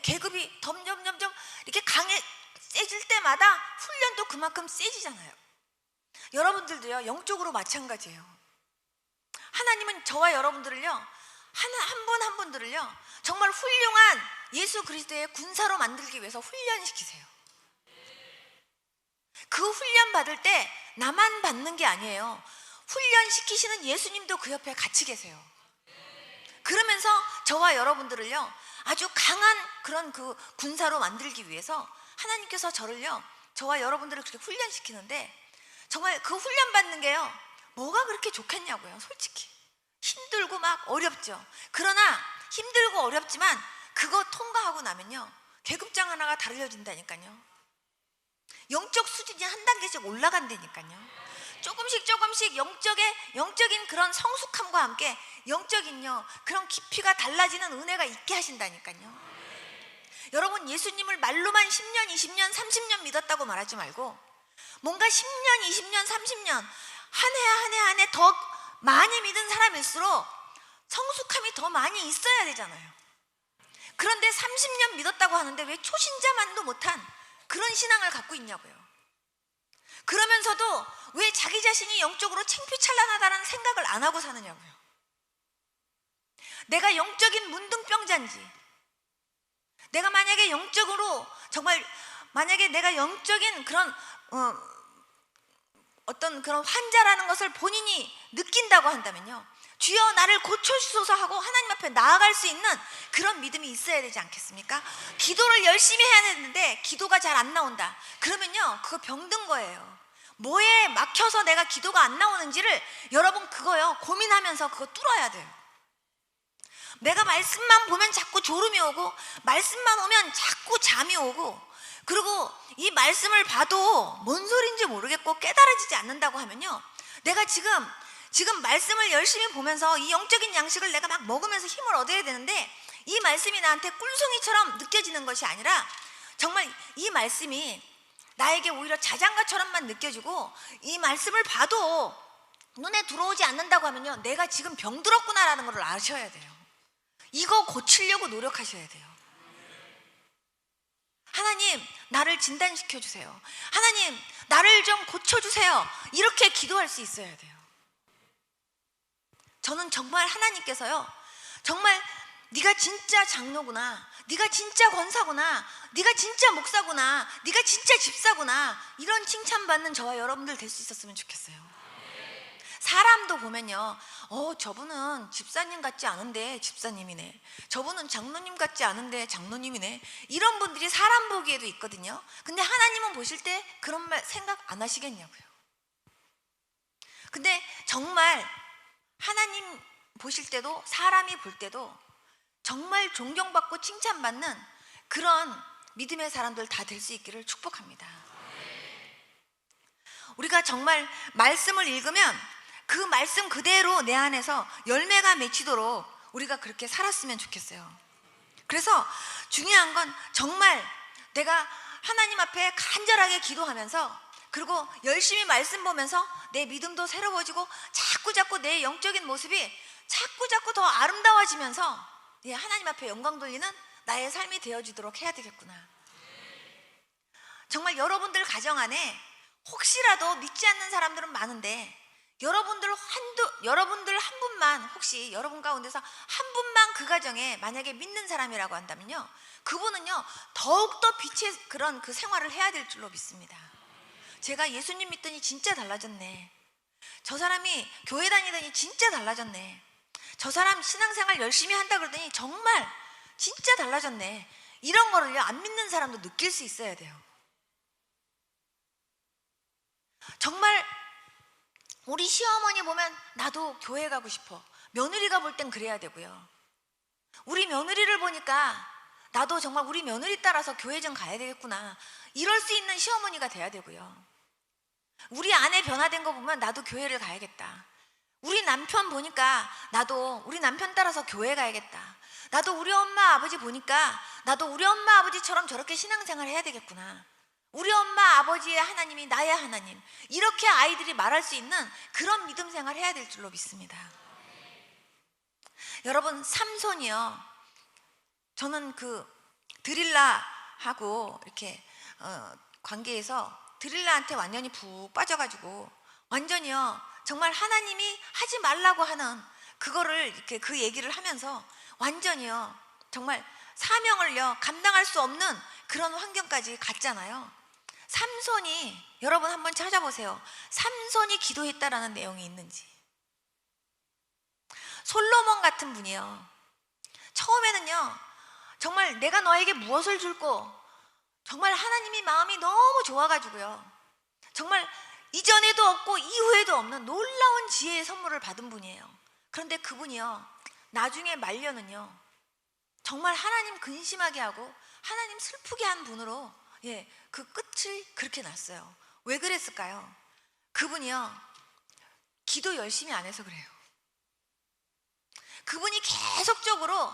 계급이 점점 이렇게 세질 때마다 훈련도 그만큼 세지잖아요. 여러분들도요 영적으로 마찬가지예요. 하나님은 저와 여러분들을요 한 분 한 분들을요 정말 훌륭한 예수 그리스도의 군사로 만들기 위해서 훈련시키세요. 그 훈련 받을 때 나만 받는 게 아니에요. 훈련시키시는 예수님도 그 옆에 같이 계세요. 그러면서 저와 여러분들을요 아주 강한 그런 그 군사로 만들기 위해서 하나님께서 저와 여러분들을 그렇게 훈련시키는데 정말 그 훈련 받는 게요 뭐가 그렇게 좋겠냐고요. 솔직히 힘들고 막 어렵죠. 그러나 힘들고 어렵지만 그거 통과하고 나면요 계급장 하나가 달려진다니까요. 영적 수준이 한 단계씩 올라간다니까요. 조금씩 영적인 그런 성숙함과 함께 영적인요 그런 깊이가 달라지는 은혜가 있게 하신다니까요. 여러분, 예수님을 말로만 10년, 20년, 30년 믿었다고 말하지 말고 뭔가 10년, 20년, 30년 한 해 더 많이 믿은 사람일수록 성숙함이 더 많이 있어야 되잖아요. 그런데 30년 믿었다고 하는데 왜 초신자만도 못한 그런 신앙을 갖고 있냐고요. 그러면서도 왜 자기 자신이 영적으로 창피찬란하다는 생각을 안 하고 사느냐고요. 내가 영적인 문둥병자인지, 내가 만약에 영적으로 정말 만약에 내가 영적인 그런 어떤 그런 환자라는 것을 본인이 느낀다고 한다면요 주여 나를 고쳐주소서 하고 하나님 앞에 나아갈 수 있는 그런 믿음이 있어야 되지 않겠습니까? 기도를 열심히 해야 되는데 기도가 잘 안 나온다 그러면요 그거 병든 거예요. 뭐에 막혀서 내가 기도가 안 나오는지를 여러분 그거요 고민하면서 그거 뚫어야 돼요. 내가 말씀만 보면 자꾸 졸음이 오고 말씀만 오면 자꾸 잠이 오고 그리고 이 말씀을 봐도 뭔 소리인지 모르겠고 깨달아지지 않는다고 하면요 내가 지금 말씀을 열심히 보면서 이 영적인 양식을 내가 막 먹으면서 힘을 얻어야 되는데 이 말씀이 나한테 꿀송이처럼 느껴지는 것이 아니라 정말 이 말씀이 나에게 오히려 자장가처럼만 느껴지고 이 말씀을 봐도 눈에 들어오지 않는다고 하면요 내가 지금 병들었구나라는 걸 아셔야 돼요. 이거 고치려고 노력하셔야 돼요. 하나님 나를 진단시켜 주세요. 하나님 나를 좀 고쳐주세요. 이렇게 기도할 수 있어야 돼요. 저는 정말 하나님께서요 정말 네가 진짜 장로구나, 네가 진짜 권사구나, 네가 진짜 목사구나, 네가 진짜 집사구나 이런 칭찬받는 저와 여러분들 될 수 있었으면 좋겠어요. 사람도 보면요, 저분은 집사님 같지 않은데 집사님이네, 저분은 장로님 같지 않은데 장로님이네, 이런 분들이 사람 보기에도 있거든요. 근데 하나님은 보실 때 그런 말 생각 안 하시겠냐고요. 근데 정말 하나님 보실 때도, 사람이 볼 때도 정말 존경받고 칭찬받는 그런 믿음의 사람들 다 될 수 있기를 축복합니다. 우리가 정말 말씀을 읽으면 그 말씀 그대로 내 안에서 열매가 맺히도록 우리가 그렇게 살았으면 좋겠어요. 그래서 중요한 건 정말 내가 하나님 앞에 간절하게 기도하면서, 그리고 열심히 말씀 보면서 내 믿음도 새로워지고 자꾸 내 영적인 모습이 자꾸 더 아름다워지면서 하나님 앞에 영광 돌리는 나의 삶이 되어지도록 해야 되겠구나. 정말 여러분들 가정 안에 혹시라도 믿지 않는 사람들은 많은데, 여러분들 한 분만, 혹시 여러분 가운데서 한 분만 그 가정에 만약에 믿는 사람이라고 한다면요, 그분은요 더욱더 빛의 그런 그 생활을 해야 될 줄로 믿습니다. 제가 예수님 믿더니 진짜 달라졌네, 저 사람이 교회 다니더니 진짜 달라졌네, 저 사람 신앙생활 열심히 한다 그러더니 정말 진짜 달라졌네, 이런 거를요 안 믿는 사람도 느낄 수 있어야 돼요. 정말 우리 시어머니 보면 나도 교회 가고 싶어, 며느리가 볼 땐 그래야 되고요. 우리 며느리를 보니까 나도 정말 우리 며느리 따라서 교회 좀 가야 되겠구나, 이럴 수 있는 시어머니가 돼야 되고요. 우리 아내 변화된 거 보면 나도 교회를 가야겠다, 우리 남편 보니까 나도 우리 남편 따라서 교회 가야겠다, 나도 우리 엄마 아버지 보니까 나도 우리 엄마 아버지처럼 저렇게 신앙생활 해야 되겠구나, 우리 엄마 아버지의 하나님이 나의 하나님, 이렇게 아이들이 말할 수 있는 그런 믿음 생활 해야 될 줄로 믿습니다. 여러분, 삼손이요, 저는 그 드릴라하고 이렇게 관계에서 드릴라한테 완전히 푹 빠져가지고 완전히요 정말 하나님이 하지 말라고 하는 그거를 이렇게 그 얘기를 하면서 완전히요 정말 사명을요 감당할 수 없는 그런 환경까지 갔잖아요. 삼손이, 여러분 한번 찾아보세요. 삼손이 기도했다라는 내용이 있는지. 솔로몬 같은 분이요, 처음에는요 정말 내가 너에게 무엇을 줄고, 정말 하나님이 마음이 너무 좋아가지고요 정말 이전에도 없고 이후에도 없는 놀라운 지혜의 선물을 받은 분이에요. 그런데 그분이요 나중에 말년은요 정말 하나님 근심하게 하고 하나님 슬프게 한 분으로 그 끝을 그렇게 났어요. 왜 그랬을까요? 그분이요 기도 열심히 안 해서 그래요. 그분이 계속적으로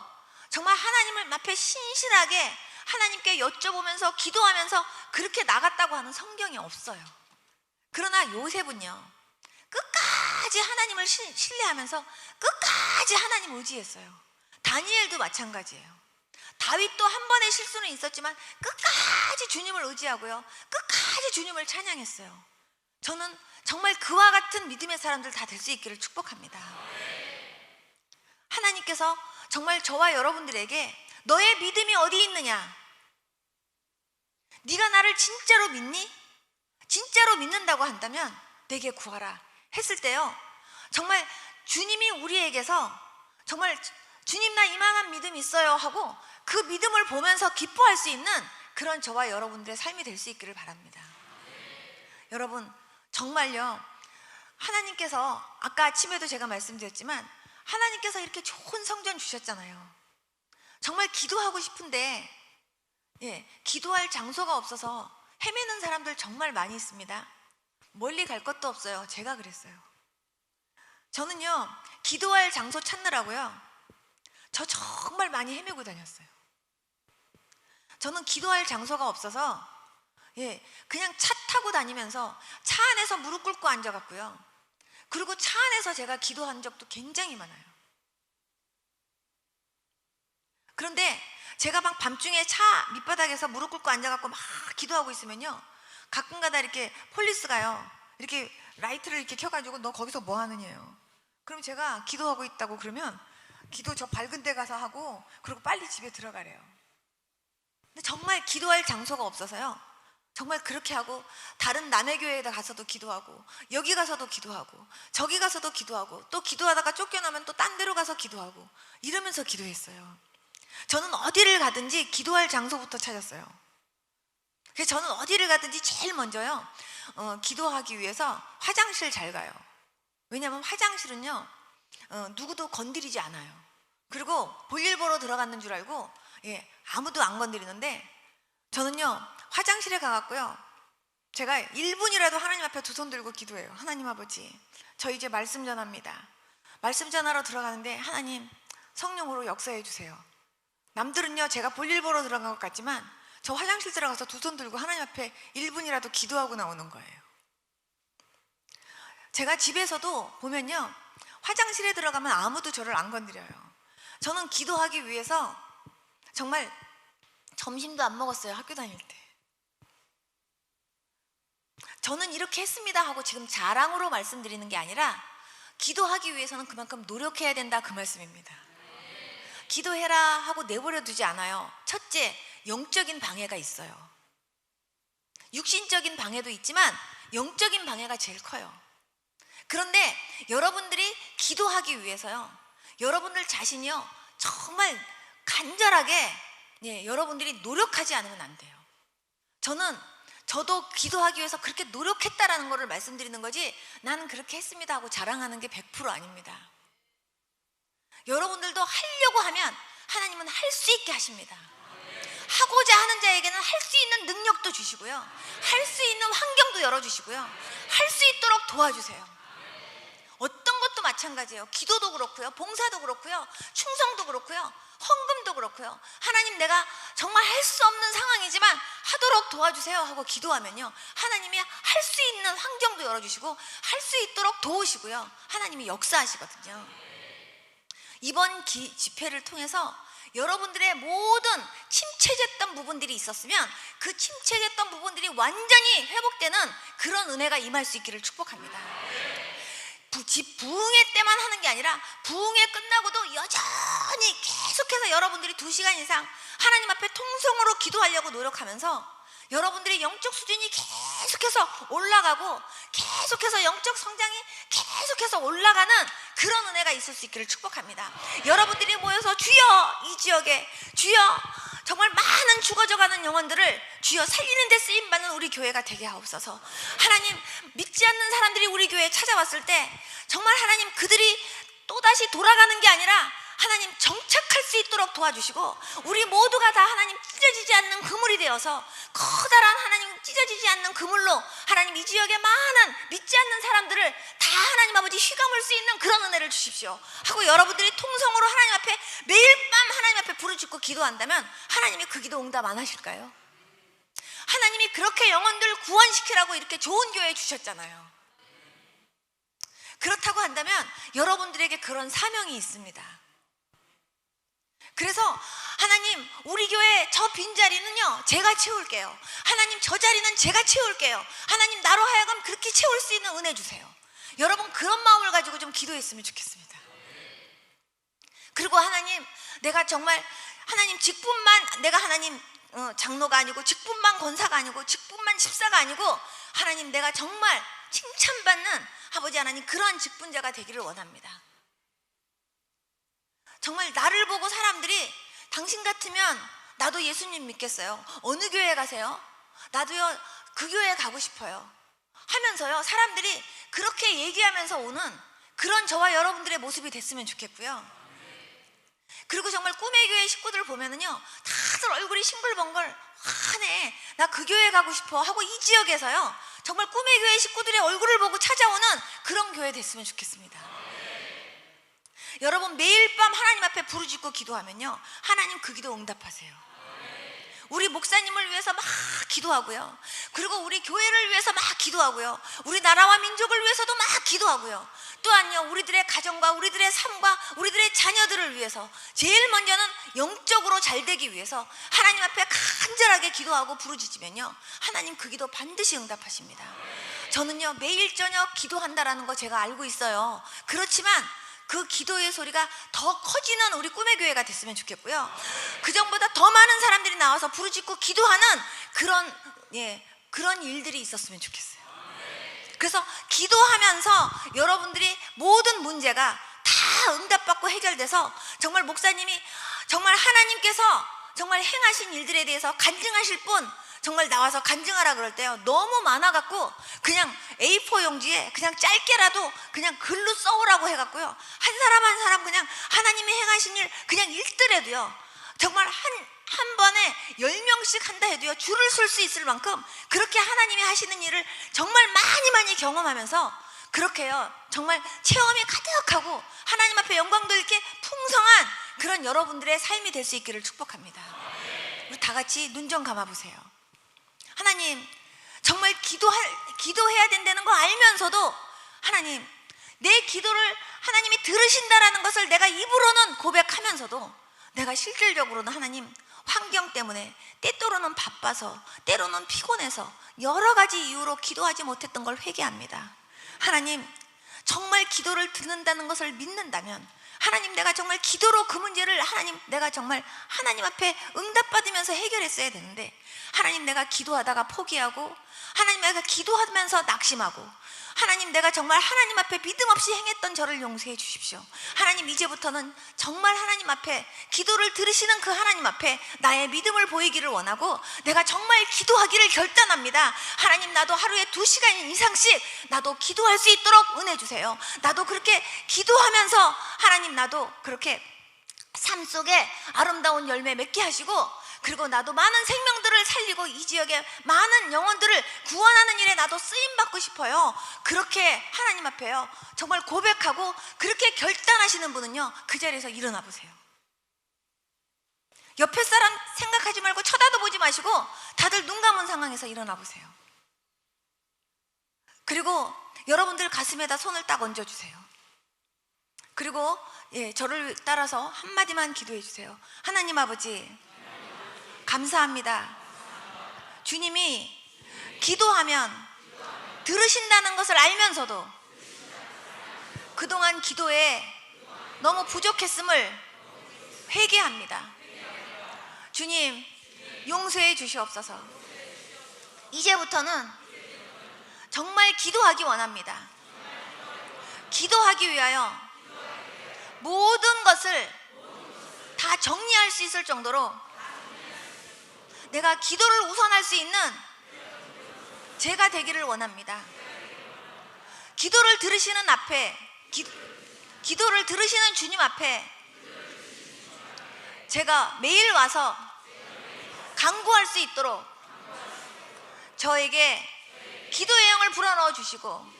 정말 하나님을 앞에 신실하게 하나님께 여쭤보면서 기도하면서 그렇게 나갔다고 하는 성경이 없어요. 그러나 요셉은요 끝까지 하나님을 신뢰하면서 끝까지 하나님 의지했어요. 다니엘도 마찬가지예요. 다윗도 한 번의 실수는 있었지만 끝까지 주님을 의지하고요 끝까지 주님을 찬양했어요. 저는 정말 그와 같은 믿음의 사람들 다 될 수 있기를 축복합니다. 하나님께서 정말 저와 여러분들에게 너의 믿음이 어디 있느냐, 네가 나를 진짜로 믿니? 진짜로 믿는다고 한다면 내게 구하라 했을 때요 정말 주님이 우리에게서 정말 주님 나 이만한 믿음 있어요 하고 그 믿음을 보면서 기뻐할 수 있는 그런 저와 여러분들의 삶이 될 수 있기를 바랍니다. 여러분 정말요 하나님께서 아까 아침에도 제가 말씀드렸지만 하나님께서 이렇게 좋은 성전 주셨잖아요. 정말 기도하고 싶은데 기도할 장소가 없어서 헤매는 사람들 정말 많이 있습니다. 멀리 갈 것도 없어요. 제가 그랬어요. 저는요 기도할 장소 찾느라고요 저 정말 많이 헤매고 다녔어요. 저는 기도할 장소가 없어서 그냥 차 타고 다니면서 차 안에서 무릎 꿇고 앉아갔고요. 그리고 차 안에서 제가 기도한 적도 굉장히 많아요. 그런데 제가 막 밤중에 차 밑바닥에서 무릎 꿇고 앉아갖고 막 기도하고 있으면요 가끔가다 이렇게 폴리스가요 이렇게 라이트를 이렇게 켜가지고 너 거기서 뭐 하느냐요. 그럼 제가 기도하고 있다고 그러면 기도 저 밝은 데 가서 하고 그리고 빨리 집에 들어가래요. 근데 정말 기도할 장소가 없어서요 정말 그렇게 하고 다른 남의 교회에 가서도 기도하고 여기 가서도 기도하고 저기 가서도 기도하고 또 기도하다가 쫓겨나면 또 딴 데로 가서 기도하고 이러면서 기도했어요. 저는 어디를 가든지 기도할 장소부터 찾았어요. 그래서 저는 어디를 가든지 제일 먼저요 기도하기 위해서 화장실 잘 가요. 왜냐하면 화장실은요 누구도 건드리지 않아요. 그리고 볼일 보러 들어갔는 줄 알고 아무도 안 건드리는데 저는요 화장실에 가갖고요 제가 1분이라도 하나님 앞에 두 손 들고 기도해요. 하나님 아버지, 저 이제 말씀 전합니다. 말씀 전하러 들어가는데 하나님 성령으로 역사해 주세요. 남들은요 제가 볼일 보러 들어간 것 같지만 저 화장실 들어가서 두 손 들고 하나님 앞에 1분이라도 기도하고 나오는 거예요. 제가 집에서도 보면요 화장실에 들어가면 아무도 저를 안 건드려요. 저는 기도하기 위해서 정말 점심도 안 먹었어요. 학교 다닐 때. 저는 이렇게 했습니다 하고 지금 자랑으로 말씀드리는 게 아니라 기도하기 위해서는 그만큼 노력해야 된다 그 말씀입니다. 기도해라 하고 내버려 두지 않아요. 첫째, 영적인 방해가 있어요. 육신적인 방해도 있지만 영적인 방해가 제일 커요. 그런데 여러분들이 기도하기 위해서요 여러분들 자신이요 정말 간절하게 여러분들이 노력하지 않으면 안 돼요. 저도 기도하기 위해서 그렇게 노력했다라는 것을 말씀드리는 거지 나는 그렇게 했습니다 하고 자랑하는 게 100% 아닙니다. 여러분들도 하려고 하면 하나님은 할 수 있게 하십니다. 하고자 하는 자에게는 할 수 있는 능력도 주시고요 할 수 있는 환경도 열어주시고요 할 수 있도록 도와주세요. 어떤 것도 마찬가지예요. 기도도 그렇고요 봉사도 그렇고요 충성도 그렇고요 헌금도 그렇고요. 하나님 내가 정말 할 수 없는 상황이지만 하도록 도와주세요 하고 기도하면요 하나님이 할 수 있는 환경도 열어주시고 할 수 있도록 도우시고요 하나님이 역사하시거든요. 이번 집회를 통해서 여러분들의 모든 침체됐던 부분들이 있었으면 그 침체됐던 부분들이 완전히 회복되는 그런 은혜가 임할 수 있기를 축복합니다. 부흥회 때만 하는 게 아니라 부흥회 끝나고도 여전히 계속해서 여러분들이 2시간 이상 하나님 앞에 통성으로 기도하려고 노력하면서 여러분들의 영적 수준이 계속해서 올라가고 계속해서 영적 성장이 계속해서 올라가는 그런 은혜가 있을 수 있기를 축복합니다. 여러분들이 모여서 주여 이 지역에 주여 정말 많은 죽어져가는 영혼들을 주여 살리는 데 쓰임받는 우리 교회가 되게 하옵소서. 하나님 믿지 않는 사람들이 우리 교회에 찾아왔을 때 정말 하나님 그들이 또다시 돌아가는 게 아니라 하나님 정착할 수 있도록 도와주시고 우리 모두가 다 하나님 찢어지지 않는 그물이 되어서 커다란 하나님 찢어지지 않는 그물로 하나님 이 지역의 많은 믿지 않는 사람들을 다 하나님 아버지 휘감을 수 있는 그런 은혜를 주십시오 하고 여러분들이 통성으로 하나님 앞에 매일 밤 하나님 앞에 부르짖고 기도한다면 하나님이 그 기도 응답 안 하실까요? 하나님이 그렇게 영혼들 구원시키라고 이렇게 좋은 교회 주셨잖아요. 그렇다고 한다면 여러분들에게 그런 사명이 있습니다. 그래서 하나님 우리 교회 저 빈자리는요 제가 채울게요. 하나님 저 자리는 제가 채울게요. 하나님 나로 하여금 그렇게 채울 수 있는 은혜 주세요. 여러분 그런 마음을 가지고 좀 기도했으면 좋겠습니다. 그리고 하나님 내가 정말 하나님 직분만 내가 하나님 장로가 아니고 직분만 권사가 아니고 직분만 집사가 아니고 하나님 내가 정말 칭찬받는 아버지 하나님 그러한 직분자가 되기를 원합니다. 정말 나를 보고 사람들이 당신 같으면 나도 예수님 믿겠어요. 어느 교회 가세요? 나도요 그 교회 가고 싶어요 하면서요 사람들이 그렇게 얘기하면서 오는 그런 저와 여러분들의 모습이 됐으면 좋겠고요. 그리고 정말 꿈의 교회 식구들 보면은요 다들 얼굴이 싱글벙글 하네 나 그 교회 가고 싶어 하고 이 지역에서요 정말 꿈의 교회 식구들의 얼굴을 보고 찾아오는 그런 교회 됐으면 좋겠습니다. 여러분 매일 밤 하나님 앞에 부르짖고 기도하면요 하나님 그 기도 응답하세요. 우리 목사님을 위해서 막 기도하고요 그리고 우리 교회를 위해서 막 기도하고요 우리 나라와 민족을 위해서도 막 기도하고요 또한요 우리들의 가정과 우리들의 삶과 우리들의 자녀들을 위해서 제일 먼저는 영적으로 잘 되기 위해서 하나님 앞에 간절하게 기도하고 부르짖으면요 하나님 그 기도 반드시 응답하십니다. 저는요 매일 저녁 기도한다라는 거 제가 알고 있어요. 그렇지만 그 기도의 소리가 더 커지는 우리 꿈의 교회가 됐으면 좋겠고요. 그전보다 더 많은 사람들이 나와서 부르짖고 기도하는 그런 그런 일들이 있었으면 좋겠어요. 그래서 기도하면서 여러분들이 모든 문제가 다 응답받고 해결돼서 정말 목사님이 정말 하나님께서 정말 행하신 일들에 대해서 간증하실 분 정말 나와서 간증하라 그럴 때요, 너무 많아갖고 그냥 A4 용지에 그냥 짧게라도 그냥 글로 써오라고 해갖고요, 한 사람 한 사람 그냥 하나님이 행하신 일 그냥 읽더라도요, 정말 한 번에 10명씩 한다 해도요, 줄을 쓸 수 있을 만큼 그렇게 하나님이 하시는 일을 정말 많이 경험하면서 그렇게요, 정말 체험이 가득하고 하나님 앞에 영광 돌게 풍성한 그런 여러분들의 삶이 될 수 있기를 축복합니다. 우리 다 같이 눈 좀 감아보세요. 하나님, 정말 기도해야 된다는 거 알면서도 하나님, 내 기도를 하나님이 들으신다라는 것을 내가 입으로는 고백하면서도 내가 실질적으로는 하나님 환경 때문에 때때로는 바빠서 때로는 피곤해서 여러 가지 이유로 기도하지 못했던 걸 회개합니다. 하나님, 정말 기도를 듣는다는 것을 믿는다면 하나님, 내가 정말 기도로 그 문제를 하나님, 내가 정말 하나님 앞에 응답받으면서 해결했어야 되는데 하나님, 내가 기도하다가 포기하고 하나님, 내가 기도하면서 낙심하고 하나님, 내가 정말 하나님 앞에 믿음 없이 행했던 저를 용서해 주십시오. 하나님, 이제부터는 정말 하나님 앞에 기도를 들으시는 그 하나님 앞에 나의 믿음을 보이기를 원하고 내가 정말 기도하기를 결단합니다. 하나님, 나도 하루에 2시간 이상씩 나도 기도할 수 있도록 은혜 주세요. 나도 그렇게 기도하면서 하나님, 나도 그렇게 삶 속에 아름다운 열매 맺게 하시고, 그리고 나도 많은 생명들을 살리고 이 지역의 많은 영혼들을 구원하는 일에 나도 쓰임받고 싶어요. 그렇게 하나님 앞에요, 정말 고백하고 그렇게 결단하시는 분은요, 그 자리에서 일어나 보세요. 옆에 사람 생각하지 말고 쳐다도 보지 마시고 다들 눈 감은 상황에서 일어나 보세요. 그리고 여러분들 가슴에다 손을 딱 얹어주세요. 그리고 저를 따라서 한마디만 기도해 주세요. 하나님 아버지, 감사합니다. 주님이 기도하면 들으신다는 것을 알면서도 그동안 기도에 너무 부족했음을 회개합니다. 주님, 용서해 주시옵소서. 이제부터는 정말 기도하기 원합니다. 기도하기 위하여 모든 것을 다 정리할 수 있을 정도로 내가 기도를 우선할 수 있는 제가 되기를 원합니다. 기도를 들으시는 앞에, 기도를 들으시는 주님 앞에 제가 매일 와서 간구할 수 있도록 저에게 기도의 영을 불어넣어 주시고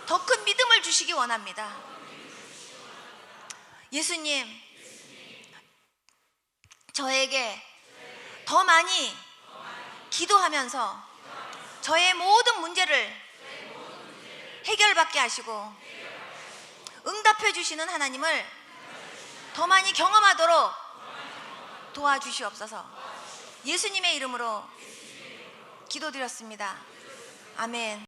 더 큰 믿음을 주시기 원합니다. 예수님, 저에게 더 많이 기도하면서 저의 모든 문제를 해결받게 하시고 응답해 주시는 하나님을 더 많이 경험하도록 도와주시옵소서. 예수님의 이름으로 기도드렸습니다. 아멘.